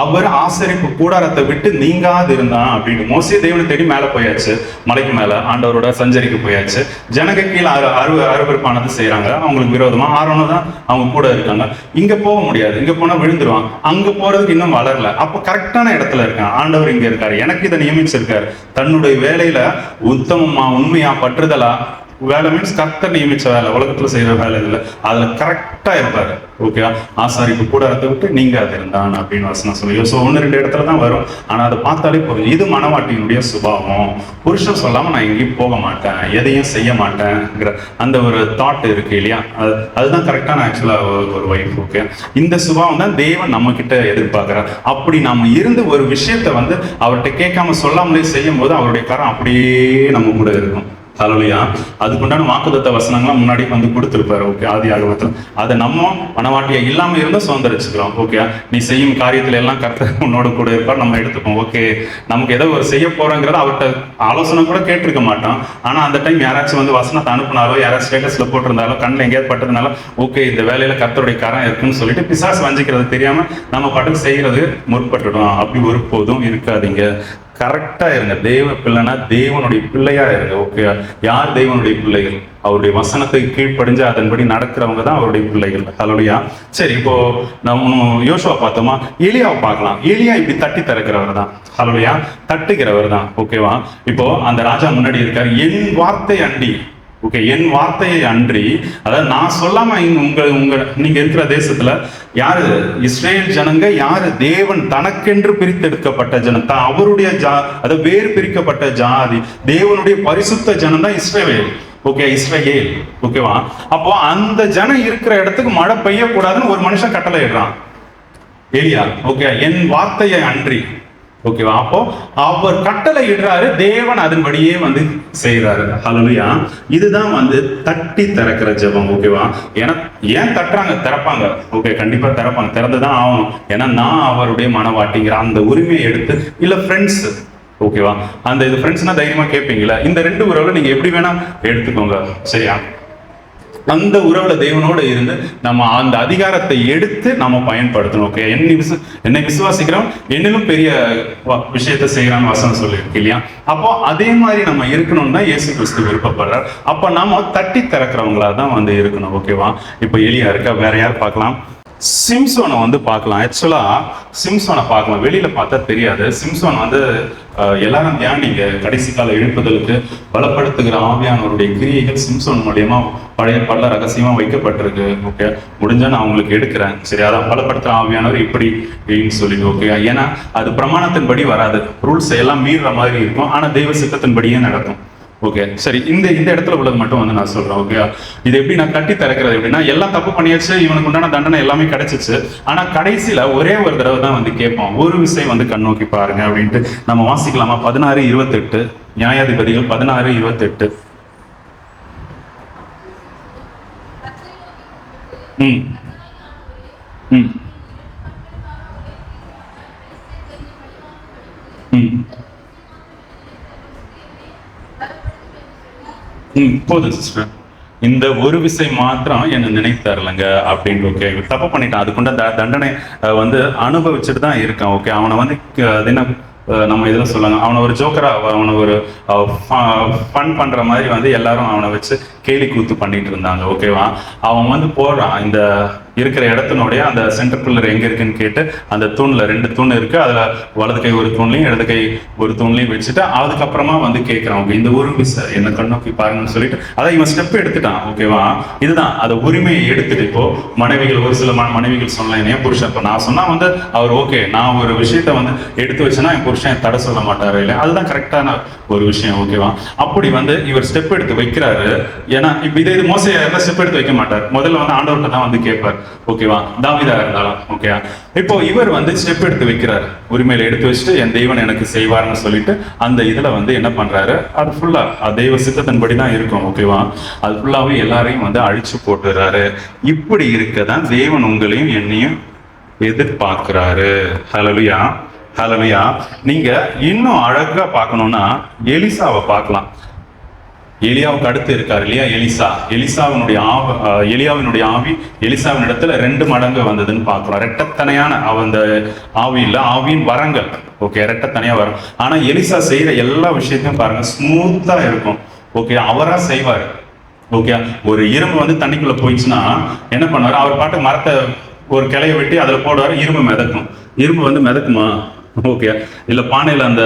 அவர் ஆசரிப்பு கூடாரத்தை விட்டு நீங்காது இருந்தான் அப்படின்னு. மோசே தேவனை தேடி மேல போயாச்சு, மலைக்கு மேல ஆண்டவரோட சஞ்சரிக்கு போயாச்சு. ஜனங்க கீழே அருவருப்பானது செய்யறாங்க, அவங்களுக்கு விரோதமா. ஆரோனும் தான் அவங்க கூட இருக்காங்க. இங்க போக முடியாது, இங்க போனா விழுந்துருவான். அங்க போறதுக்கு இன்னும் வளரல. அப்போ கரெக்டான இடத்துல இருக்கான். ஆண்டவர் இங்க இருக்காரு, எனக்கு இதை நியமிச்சிருக்காரு. தன்னுடைய வேலையில உத்தமமா உண்மையா பற்றுதலா, வேலை மீன்ஸ் கர்த்தர் நியமிச்ச வேலை, உலகத்துல செய்யற வேலை இல்லை, அதுல கரெக்டா இருப்பாரு. ஓகேவா, ஆசாரிப்பு கூடாரத்தை விட்டு நீங்க அது இருந்தான் அப்படின்னு வசனம் சொல்லுவோம். ஸோ 1-2 இடத்துல தான் வரும், ஆனா அதை பார்த்தாலே போதும். இது மனவாட்டியினுடைய சுபாவம். புருஷன் சொல்லாம நான் எங்கேயும் போக மாட்டேன், எதையும் செய்ய மாட்டேங்கிற அந்த ஒரு தாட் இருக்கு இல்லையா, அதுதான் கரெக்டான ஆக்சுவலா ஒரு வைஃப். ஓகே, இந்த சுபாவம் தான் தேவன் நம்ம கிட்ட எதிர்பார்க்கிறார். அப்படி நம்ம இருந்து ஒரு விஷயத்த வந்து அவர்கிட்ட கேட்காம சொல்லாமலே செய்யும் போது அவருடைய கரம் அப்படியே நம்ம கூட இருக்கும். ஹல்லேலூயா. அதுக்குண்டான வாக்குத்தத்த வசனங்கள்லாம் முன்னாடி வந்து கொடுத்துருப்பாரு. ஓகே, ஆதி ஆகமத்தில் அதை நம்ம மனவாட்டியா இல்லாம இருந்தால் சுதந்திரிச்சுக்கிறோம். ஓகே, நீ செய்யும் காரியத்துல எல்லாம் கர்த்தர் உன்னோட கூட இருப்பார், நம்ம எடுத்துப்போம். ஓகே, நமக்கு ஏதோ ஒரு செய்ய போறோங்கிறத அவர்கிட்ட ஆலோசனை கூட கேட்டிருக்க மாட்டோம். ஆனா அந்த டைம் யாராச்சும் வந்து வசனத்தை அனுப்புனாலோ, யாராச்சும் ஸ்டேட்டஸ்ல போட்டிருந்தாலோ, கண்ணில் எங்கேயாவது பட்டதுனால ஓகே இந்த வேலையில கர்த்தருடைய கரம் இருக்குன்னு சொல்லிட்டு பிசாசு வஞ்சிக்கிறது தெரியாம நம்ம பாட்டுக்கு செய்யறது முற்பட்டுடும். அப்படி ஒரு போதும் இருக்காதீங்க. கரெக்டா இருங்க. தேவ பிள்ளைனா தேவனுடைய பிள்ளையா இருங்க. ஓகே, யார் தேவனுடைய பிள்ளைகள்? அவருடைய வசனத்தை கீழ்ப்படிஞ்சு அதன்படி நடக்கிறவங்க தான் அவருடைய பிள்ளைகள். ஹல்லேலூயா. சரி, இப்போ நம்ம யோசுவா பார்த்தோமா, எலியாவை பார்க்கலாம். எலியா இப்படி தட்டி திறக்கிறவர் தான். ஹல்லேலூயா, தட்டுகிறவர் தான். ஓகேவா, இப்போ அந்த ராஜா முன்னாடி இருக்காரு. என் வார்த்தை அண்டி, ஓகே, என் வார்த்தையை அன்றி, அதாவது நான் சொல்லாம நீங்க இருக்கிற தேசத்துல யாரு இஸ்ரேல் ஜனங்க, யாரு தேவன் தனக்கென்று பிரித்தெடுக்கப்பட்ட ஜனம், அவருடைய அதாவது வேறு பிரிக்கப்பட்ட ஜாதி, தேவனுடைய பரிசுத்த ஜனம் தான் இஸ்ரவேல். ஓகே, இஸ்ரவேல். ஓகேவா, அப்போ அந்த ஜனம் இருக்கிற இடத்துக்கு மழை பெய்யக்கூடாதுன்னு ஒரு மனுஷன் கட்டளை இடுறான், எலியா. ஓகே, என் வார்த்தையை அன்றி. ஓகேவா, அப்போ அவர் கட்டளை இடுறாரு, தேவன் அதன்படியே வந்து செய்யறாரு. ஹல்லேலூயா. இதுதான் வந்து தட்டி திறக்கிற ஜெபம். ஓகேவா, ஏன்னா ஏன் தட்டுறாங்க? திறப்பாங்க. ஓகே, கண்டிப்பா திறப்பாங்க, திறந்துதான் ஆகணும். ஏன்னா நான் அவருடைய மனவாட்டிங்கிற அந்த உரிமையை எடுத்து, இல்ல ஃப்ரெண்ட்ஸ், ஓகேவா, அந்த இது ஃப்ரெண்ட்ஸ்னா தைரியமா கேட்பீங்களா? இந்த 2 உறவுல நீங்க எப்படி வேணா எடுத்துக்கோங்க, சரியா? அந்த உறவுல தேவனோட இருந்து நம்ம அந்த அதிகாரத்தை எடுத்து நம்ம பயன்படுத்தணும். ஓகே, என்னை விசுவாசிக்கிறோம் என்னிலும் பெரிய விஷயத்தை செய்யறான்னு வசனம் சொல்லியிருக்கு இல்லையா? அப்போ அதே மாதிரி நம்ம இருக்கணும்னு தான் இயேசு கிறிஸ்து விருப்பப்படுறார். அப்போ நாம தட்டி திறக்கிறவங்களா தான் வந்து இருக்கணும். ஓகேவா, இப்போ எலியா இருக்கா, வேற யார் பார்க்கலாம்? சிம்சோனை வந்து பார்க்கலாம். ஆக்சுவலா சிம்சோனை பார்க்கலாம், வெளியில பார்த்தா தெரியாது. சிம்சோன் வந்து எல்லாரும் தியானிங்க, கடைசி கால எழுப்புதலுக்கு பலப்படுத்துகிற ஆவியானவருடைய கிரியைகள் சிம்சோன் மூலியமா பழைய பல ரகசியமா வைக்கப்பட்டிருக்கு. ஓகே, முடிஞ்சா நான் உங்களுக்கு எடுக்கிறேன். சரி, அதான் பலப்படுத்துகிற ஆவியானவர் இப்படி சொல்லிட்டு. ஓகே, ஏன்னா அது பிரமாணத்தின்படி வராது, ரூல்ஸ் எல்லாம் மீறுற மாதிரி இருக்கும், ஆனா தெய்வ சித்தத்தின்படியே நடக்கும். ஓகே, சரி, இந்த இடத்துல உள்ளது மட்டும் வந்து நான் சொல்றேன். ஓகே, இது எப்படி நான் கட்டி திறக்கிறது எப்படின்னா, எல்லாம் தப்பு பண்ணியாச்சு, இவனுக்கு உண்டான தண்டனை எல்லாமே கிடைச்சிச்சு, ஆனா கடைசியில ஒரே ஒரு தடவை தான் வந்து கேட்போம், ஒரு விஷயம் வந்து கண்ணோக்கி பாருங்க அப்படின்ட்டு. நம்ம வாசிக்கலாமா? 16:28, நியாயாதிபதிகள் 16:28. போதும் சிஸ்டர், இந்த ஒரு விஷயம் மாத்திரம் என்ன நினைத்தாருலங்க அப்படின்னு. ஓகே, தப்பு பண்ணிட்டான், அதுக்குண்ட தண்டனை வந்து அனுபவிச்சுட்டு தான் இருக்கான். ஓகே, அவனை வந்து அது என்ன நம்ம இதில் சொல்லுவாங்க, அவனை ஒரு ஜோக்கரா, அவனை ஒரு ஃபன் பண்ற மாதிரி வந்து எல்லாரும் அவனை வச்சு கேலி கூத்து பண்ணிட்டு இருந்தாங்க. ஓகேவா, அவன் வந்து போடுறான், இந்த இருக்கிற இடத்தினுடைய அந்த சென்டர் பில்லர் எங்க இருக்குன்னு கேட்டு, அந்த தூண்ல 2 தூண் இருக்கு, அதுல வலது கை ஒரு தூண்லையும் இடது கை ஒரு தூண்லையும் வச்சுட்டு அதுக்கப்புறமா வந்து கேட்கிறான், இந்த ஒரு விசை என்ன கண்ணோக்கி பாருங்கன்னு சொல்லிட்டு அதான் இவன் ஸ்டெப் எடுத்துட்டான். ஓகேவா, இதுதான் அந்த உரிமையை எடுத்துட்டு. இப்போ மனைவிகள், ஒரு சில மனைவிகள் சொல்லலாம், என் புருஷன், இப்போ நான் சொன்னா வந்து அவர் ஓகே, நான் ஒரு விஷயத்த வந்து எடுத்து வச்சேன்னா என் புருஷன் தடை சொல்ல மாட்டாரு இல்லை, அதுதான் கரெக்டான ஒரு விஷயம். ஓகேவா, அப்படி வந்து இவர் ஸ்டெப் எடுத்து வைக்கிறாரு. ஏன்னா இப்ப இது மோசையா இருந்தா ஸ்டெப் எடுத்து வைக்க மாட்டார். முதல்ல வந்து ஆண்டவர்கிட்ட தான் வந்து கேட்பார். ஓகேவா, தாவீதா இருந்தாலும் ஓகேவா. இப்போ இவர் வந்து ஸ்டெப் எடுத்து வைக்கிறாரு, உரிமையில எடுத்து வச்சுட்டு என் தெய்வன் எனக்கு செய்வார்னு சொல்லிட்டு அந்த இதுல வந்து என்ன பண்றாரு, அது ஃபுல்லா தெய்வ சித்தத்தின்படி தான் இருக்கும். ஓகேவா, அது ஃபுல்லாவே எல்லாரையும் வந்து அழிச்சு போட்டுறாரு. இப்படி இருக்கதான் தேவன் உங்களையும் என்னையும் எதிர்பார்க்கிறாரு. ஹல்லேலூயா, ஹல்லேலூயா. நீங்க இன்னும் அழகா பார்க்கணும்னா எலிசாவை பார்க்கலாம். எலியாவுக்கு அடுத்து இருக்காரு இல்லையா எலிசா. எலியாவினுடைய ஆவி எலிசாவின் இடத்துல 2 மடங்கு வந்ததுன்னு பார்க்கலாம். ரெட்டத்தனையான அந்த ஆவி இல்ல, ஆவியின் வரங்கள். ஓகே, ரெட்டத்தனையா வரும். ஆனா எலிசா செய்யற எல்லா விஷயத்தையும் பாருங்க, ஸ்மூத்தா இருக்கும். ஓகே, அவரா செய்வாரு. ஓகே, ஒரு இரும்பு வந்து தண்ணிக்குள்ள போயிடுச்சுன்னா என்ன பண்ணுவாரு, அவர் பாட்டு மரத்தை ஒரு கிளைய வெட்டி அதுல போடுவாரு, இரும்பு மிதக்கும். இரும்பு வந்து மிதக்குமா? ஓகே. இல்ல பானையில அந்த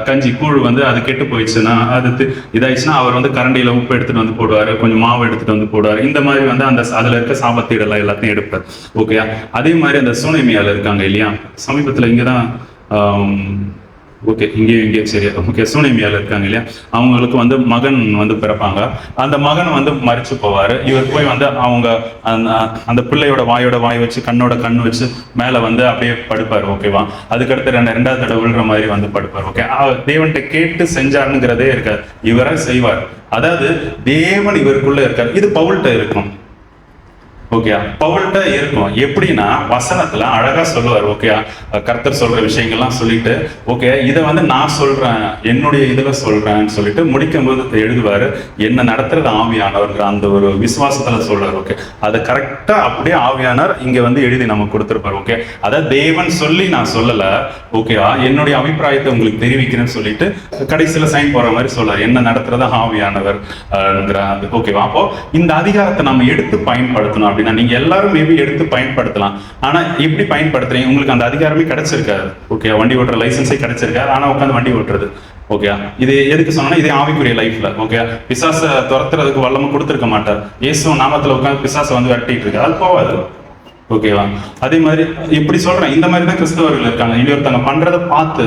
கஞ்சி கூழ் வந்து அது கெட்டு போயிடுச்சுன்னா, அது இதாயிடுச்சுன்னா அவர் வந்து கரண்டியில உப்பு எடுத்துட்டு வந்து போடுவாரு, கொஞ்சம் மாவு எடுத்துட்டு வந்து போடுவாரு. இந்த மாதிரி வந்து அந்த அதுல இருக்க சாபத்தீடெல்லாம் எல்லாத்தையும் எடுப்பார். ஓகே, அதே மாதிரி அந்த சூனைமியால இருக்காங்க இல்லையா, சமீபத்துல இங்கதான் ஓகே, இங்கே சரியா. ஓகே, சூனைமியால இருக்காங்க இல்லையா, அவங்களுக்கு வந்து மகன் வந்து பிறப்பாங்க. அந்த மகன் வந்து மரிச்சு போவாரு. இவர் போய் வந்து அவங்க அந்த பிள்ளையோட வாய் வச்சு கண்ணோட கண் வச்சு மேல வந்து அப்படியே படுப்பாரு. ஓகேவா, அதுக்கடுத்து ரெண்டாவது தடவை விழுற மாதிரி வந்து படுப்பார். ஓகே, தேவன்கிட்ட கேட்டு செஞ்சாருங்கிறதே இருக்காது, இவரை செய்வார். அதாவது தேவன் இவருக்குள்ள இருக்கார். இது பவுல்கிட்ட இருக்கும். ஓகே, பவுல்கிட்ட இருக்கும். எப்படின்னா வசனத்துல அழகா சொல்லுவார். ஓகே, கர்த்தர் சொல்ற விஷயங்கள்லாம் சொல்லிட்டு ஓகே இதை வந்து நான் சொல்றேன், என்னுடைய இதுல சொல்றேன்னு சொல்லிட்டு முடிக்கும் போது எழுதுவாரு, என்ன நடத்துறது ஆவியானவர்ங்கிற அந்த ஒரு விசுவாசத்துல சொல்றாரு. ஓகே, அதை கரெக்டா அப்படியே ஆவியானவர் இங்க வந்து எழுதி நமக்கு கொடுத்துருப்பாரு. ஓகே, அதாவது தேவன் சொல்லி நான் சொல்லல, ஓகேவா, என்னுடைய அபிப்பிராயத்தை உங்களுக்கு தெரிவிக்கிறேன்னு சொல்லிட்டு கடைசியில சைன் போற மாதிரி சொல்றாரு, என்ன நடத்துறது ஆவியானவர். ஓகேவா, அப்போ இந்த அதிகாரத்தை நம்ம எடுத்து பயன்படுத்தணும். அப்படின்னா நீங்க எல்லாரும் மேபி எடுத்து பயன்படுத்தலாம். ஆனா எப்படி பயன்படுத்துறீங்க, உங்களுக்கு அந்த அதிகாரமே கிடைச்சிருக்காது. ஓகே, வண்டி ஓட்டுற லைசன்ஸே கிடைச்சிருக்காது, ஆனா உட்காந்து வண்டி ஓட்டுறது. ஓகே, இது எதுக்கு சொன்னா, இதே ஆவிக்குரிய லைஃப்ல. ஓகே, பிசாசை துரத்துறதுக்கு வல்லமும் கொடுத்துருக்க மாட்டார். இயேசு நாமத்துல உட்காந்து பிசாசை வந்து விரட்டிட்டு இருக்கு, அது போவாது. ஓகேவா, அதே மாதிரி இப்படி சொல்றேன், இந்த மாதிரி தான் கிறிஸ்தவர்கள் இருக்காங்க. இனி ஒருத்தங்க பண்றதை பார்த்து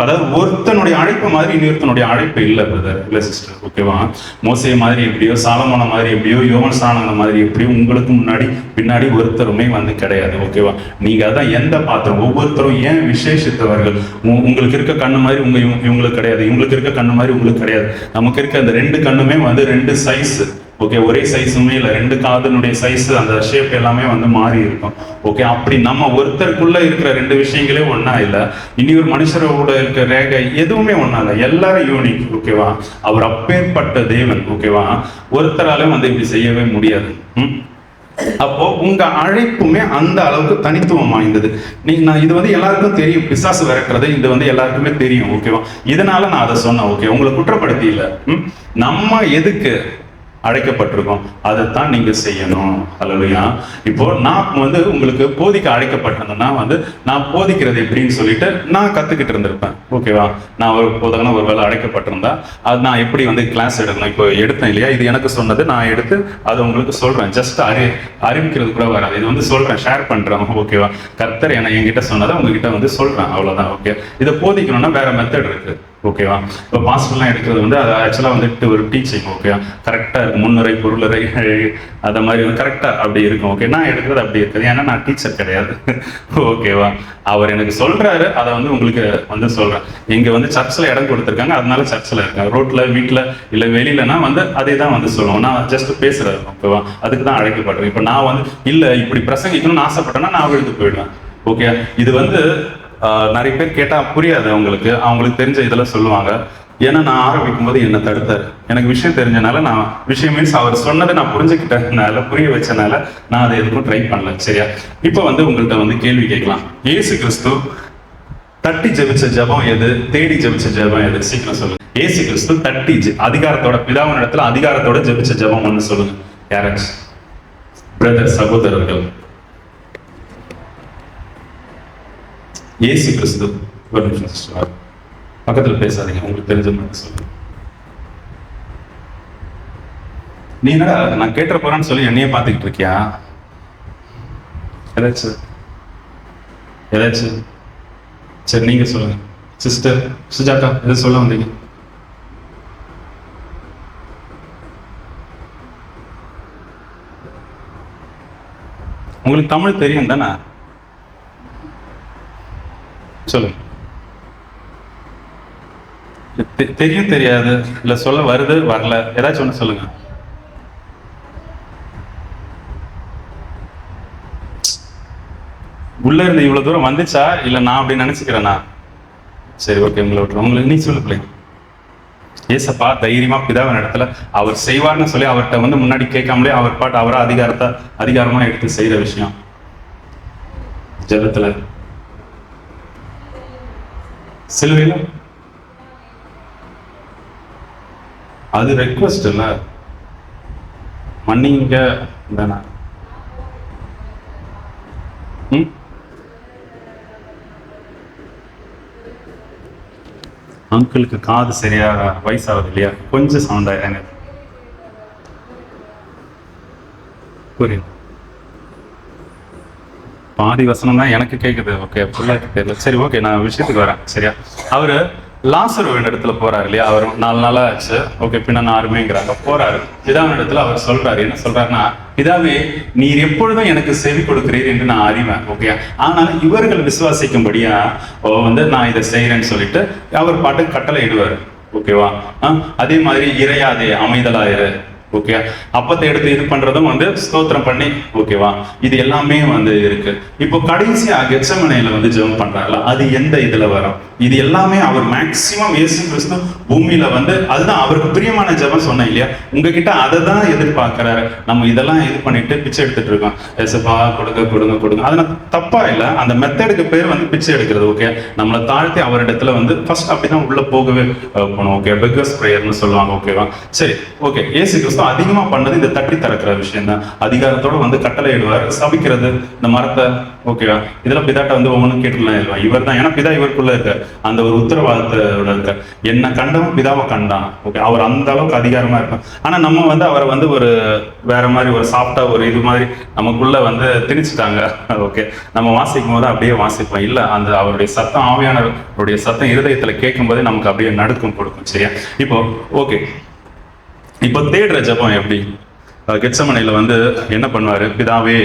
அதாவது ஒருத்தனுடைய அழைப்பு மாதிரி இனி ஒருத்தனுடைய அழைப்பு இல்லை பிரதர், இல்லை சிஸ்டர். ஓகேவா, மோசே மாதிரி எப்படியோ, சாலமோன மாதிரி எப்படியோ, யோவான் ஸ்நானன மாதிரி எப்படியோ உங்களுக்கு முன்னாடி பின்னாடி ஒருத்தருமே வந்து கிடையாது. ஓகேவா, நீங்க அதான் எந்த பாத்திரம், ஒவ்வொருத்தரும் ஏன் விசேஷித்தவர்கள். உங்களுக்கு இருக்க கண்ணு மாதிரி இவங்களுக்கு கிடையாது, இவங்களுக்கு இருக்க கண்ணு மாதிரி உங்களுக்கு கிடையாது. நமக்கு இருக்க அந்த 2 கண்ணுமே வந்து 2 சைஸ். ஓகே, ஒரே சைஸுமே இல்லை, 2 காதனுடைய சைஸ், அந்த ஷேப் எல்லாமே வந்து மாறி இருக்கும். ஓகே, அப்படி நம்ம ஒருத்தருக்குள்ள இருக்கிற 2 விஷயங்களே ஒன்னா இல்லை, இனி ஒரு மனுஷரோட இருக்கிற ரேகை எதுவுமே ஒன்னா இல்லை, எல்லாரும் யூனிக். ஓகேவா, அவர் அப்பேற்பட்ட தேவன். ஓகேவா, ஒருத்தராலும் வந்து இப்படி செய்யவே முடியாது. அப்போ உங்க அழைப்புமே அந்த அளவுக்கு தனித்துவம் வாய்ந்தது. நான் இது வந்து எல்லாருக்கும் தெரியும், பிசாசு விரட்டுறது இது வந்து எல்லாருக்குமே தெரியும். ஓகேவா, இதனால நான் அதை சொன்னேன். ஓகே, உங்களை குற்றப்படுத்தி இல்லை, நம்ம எதுக்கு அழைக்கப்பட்டிருக்கோம் அதைத்தான் நீங்க செய்யணும். ஹல்லேலூயா. இப்போ நான் வந்து உங்களுக்கு போதிக்க அழைக்கப்பட்டிருந்தேன்னா வந்து நான் போதிக்கிறது எப்படின்னு சொல்லிட்டு நான் கத்துக்கிட்டு இருந்திருப்பேன். ஓகேவா, நான் ஒரு போதகனா ஒரு வேலை அழைக்கப்பட்டிருந்தா அது நான் எப்படி வந்து கிளாஸ் எடுக்கணும், இப்போ எடுத்தேன் இல்லையா, இது எனக்கு சொன்னது, நான் எடுத்து அதை உங்களுக்கு சொல்றேன். ஜஸ்ட் அறிவிக்கிறது கூட வராது, இது வந்து சொல்றேன், ஷேர் பண்றேன். ஓகேவா, கர்த்தர் என்கிட்ட சொன்னதை உங்ககிட்ட வந்து சொல்றேன், அவ்வளவுதான். ஓகே, இதை போதிக்கணும்னா வேற மெத்தட் இருக்கு. ஓகேவா, இப்போ பாஸ்டர்லாம் எடுக்கிறது வந்து அது ஆக்சுவலாக வந்துட்டு ஒரு டீச்சிங். ஓகேவா, கரெக்டாக இருக்கும், முன்னுரை பொருளுரை அதை மாதிரி வந்து கரெக்டாக அப்படி இருக்கும். ஓகே, நான் எடுக்கிறது அப்படி இருக்குது, ஏன்னா நான் டீச்சர் கிடையாது. ஓகேவா, அவர் எனக்கு சொல்றாரு, அதை வந்து உங்களுக்கு வந்து சொல்றேன். இங்க வந்து சர்ச்சில் இடம் கொடுத்துருக்காங்க, அதனால சர்ச்சில் இருக்காங்க. ரோட்ல வீட்டில் இல்லை வெளியிலனா வந்து அதே தான் வந்து சொல்லுவோம், நான் ஜஸ்ட் பேசுறேன். ஓகேவா, அதுக்கு தான் அழைக்கப்படுறேன். இப்போ நான் வந்து இல்லை இப்படி பிரசங்கிக்கணும்னு ஆசைப்பட்டேன்னா நான் விழுந்து போயிடுவேன். ஓகே, இது வந்து நிறைய பேர் கேட்டா புரியாது அவங்களுக்கு தெரிஞ்ச இதெல்லாம் சொல்லுவாங்க. ஏன்னா நான் ஆரம்பிக்கும் போது என்ன தடுத்தாரு, எனக்கு விஷயம் தெரிஞ்சனால, நான் விஷயம் மீன்ஸ் அவர் சொன்னதை நான் புரிஞ்சுக்கிட்டனால, புரிய வச்சனால நான் அதை எதுக்கும் ட்ரை பண்ணல. சரியா, இப்போ வந்து உங்கள்கிட்ட வந்து கேள்வி கேட்கலாம். இயேசு கிறிஸ்து தட்டி ஜெபிச்ச ஜெபம் எது, தேடி ஜெபிச்ச ஜெபம் எது? சீக்கிரம் சொல்லுங்க. இயேசு கிறிஸ்து தட்டி அதிகாரத்தோட, பிதாவின் இடத்துல அதிகாரத்தோட ஜெபிச்ச ஜெபம் ஒன்று சொல்லுங்க யாராச்சும், பிரதர், சகோதரர்கள். இயேசு கிறிஸ்து, ஒரு நிமிஷம் சிஸ்டர், பக்கத்துல பேசாதீங்க, உங்களுக்கு தெரிஞ்ச மாதிரி சொல்லுங்க. நீ என்னடா நான் கேட்ட போறேன்னு சொல்லி என்னையே பார்த்துக்கிட்டு இருக்கியா? ஏதாச்சும் சரி நீங்க சொல்லுங்க. சிஸ்டர் சுஜாதா எது சொல்ல வந்தீங்க? உங்களுக்கு தமிழ் தெரியும் தானே? சொல்லுங்க. தெரியும் தெரியாது இல்ல சொல்ல வருது வரல ஏதாச்சும் ஒண்ணு சொல்லுங்க. உள்ள இருந்து இவ்வளவு தூரம் வந்துச்சா இல்ல நான் அப்படி நினைச்சுக்கிறேன்னா? சரி ஓகே, உங்களை விட்டுரும். உங்களுக்கு நீ சொல்லு பிள்ளை. ஏசப்பா தைரியமா பிதாவின் இடத்துல அவர் செய்வார்னு சொல்லி அவர்கிட்ட வந்து முன்னாடி கேட்காமலே அவர் பாட்டு அவரா அதிகாரமா எடுத்து செய்யற விஷயம் ஜெபத்துல. சிலுவையில அது ரெக்வஸ்ட் இல்ல, மன்னிங்க தானே. அங்கிளுக்கு காது சரியா வயசாகுது இல்லையா, கொஞ்சம் சவுண்ட் ஆயிடுறாங்க. புரியுது, பாதி வசனம் தான் எனக்கு கேட்குது. ஓகே, ஃபுல்லாக தெரியல. சரி ஓகே, நான் விஷயத்துக்கு வரேன். சரியா, அவரு லாசருவின் இடத்துல போறாரு இல்லையா, அவர் 4 நாளா ஆச்சு. ஓகே, பின்ன ஆறுமேங்கிறாங்க போறாரு. பிதாவின் இடத்துல அவர் சொல்றாரு, என்ன சொல்றாருன்னா, பிதாவே நீர் எப்பொழுதும் எனக்கு செவி கொடுக்கிறீர் என்று நான் அறிவேன். ஓகே, ஆனால் இவர்கள் விசுவாசிக்கும்படியா வந்து நான் இதை செய்யறேன்னு சொல்லிட்டு அவர் பாட்டு கட்டளை இடுவார். ஓகேவா? அதே மாதிரி இறையாதே, அமைதலாயிரு. ஓகே, அப்பத்தை எடுத்து இது பண்றதும் வந்து ஸ்தோத்திரம் பண்ணி. ஓகேவா? இது எல்லாமே வந்து இருக்கு. இப்போ கடைசியா கெத்செமனேல வந்து ஜெபம் பண்றாருல, அது எந்த இதுல வரும்? இது எல்லாமே அவர் மேக்சிமம் இயேசு கிறிஸ்து பூமியில வந்து அதுதான் அவருக்கு பிரியமான ஜெபம் சொன்னேன் இல்லையா, உங்ககிட்ட அதை தான் எதிர்பார்க்கிறாரு. நம்ம இதெல்லாம் இது பண்ணிட்டு பிச்சை எடுத்துட்டு இருக்கோம். ஏசப்பா கொடுங்க கொடுங்க கொடுங்க, அது தப்பா இல்லை. அந்த மெத்தடுக்கு பேர் வந்து பிச்சை எடுக்கிறது. ஓகே, நம்மளை தாழ்த்தி அவரிடத்துல வந்து ஃபர்ஸ்ட் அப்படிதான் உள்ள போகவே போகணும். ஓகே, பெக்கர்ஸ் பிரேயர்னு சொல்லுவாங்க. ஓகேவா? சரி ஓகே, இயேசு கிறிஸ்து அதிகமா பண்ணது இந்த தட்டி திறக்கிற விஷயம் தான். அதிகாரத்தோட வந்து கட்டளை இடுவார், சபிக்கிறது, இந்த மரத்தை. ஓகேவா? இதெல்லாம் பிதாட்ட வந்து ஒவ்வொன்றும் கேட்டுலாம் இவர் தான், ஏன்னா பிதா இவருக்குள்ள இருக்கார், அந்த ஒரு உத்தரவாதத்தோட இருக்கார். என்ன கண்டவன் பிதாவை கண்டான். ஓகே, அவர் அந்த அளவுக்கு அதிகாரமா இருப்பார். ஆனா நம்ம வந்து அவரை வந்து ஒரு வேற மாதிரி ஒரு சாஃப்டா ஒரு இது மாதிரி நமக்குள்ள வந்து திணிச்சுட்டாங்க. ஓகே, நம்ம வாசிக்கும் போது அப்படியே வாசிப்போம். இல்ல, அந்த அவருடைய சத்தம், ஆவியானவருடைய சத்தம் இருதயத்துல கேட்கும் போதே நமக்கு அப்படியே நடுக்கம் கொடுக்கும். சரியா? இப்போ ஓகே, இப்போ தேடுற ஜெபம் எப்படி? கெத்செமனேல வந்து என்ன பண்ணுவாரு, பிதாவே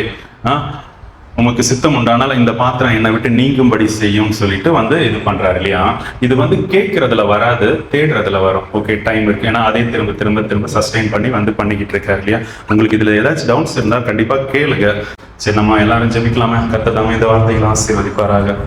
உமக்கு சித்தம் உண்டானால் இந்த பாத்திரம் என்னை விட்டு நீங்கும்படி செய்யும் சொல்லிட்டு வந்து இது பண்றாரு இல்லையா. இது வந்து கேட்கறதுல வராது, தேடுறதுல வரும். ஓகே, டைம் இருக்கு, ஏன்னா அதே திரும்ப திரும்ப திரும்ப சஸ்டெயின் பண்ணி வந்து பண்ணிக்கிட்டு இருக்காரு இல்லையா. உங்களுக்கு இதுல ஏதாச்சும் டவுட்ஸ் இருந்தா கண்டிப்பா கேளுங்க. சரி, நம்ம எல்லாரும் ஜெபிக்கலாமே. கர்த்தர் தாமே இந்த வார்த்தைகளை ஆசீர்வதிப்பாராக.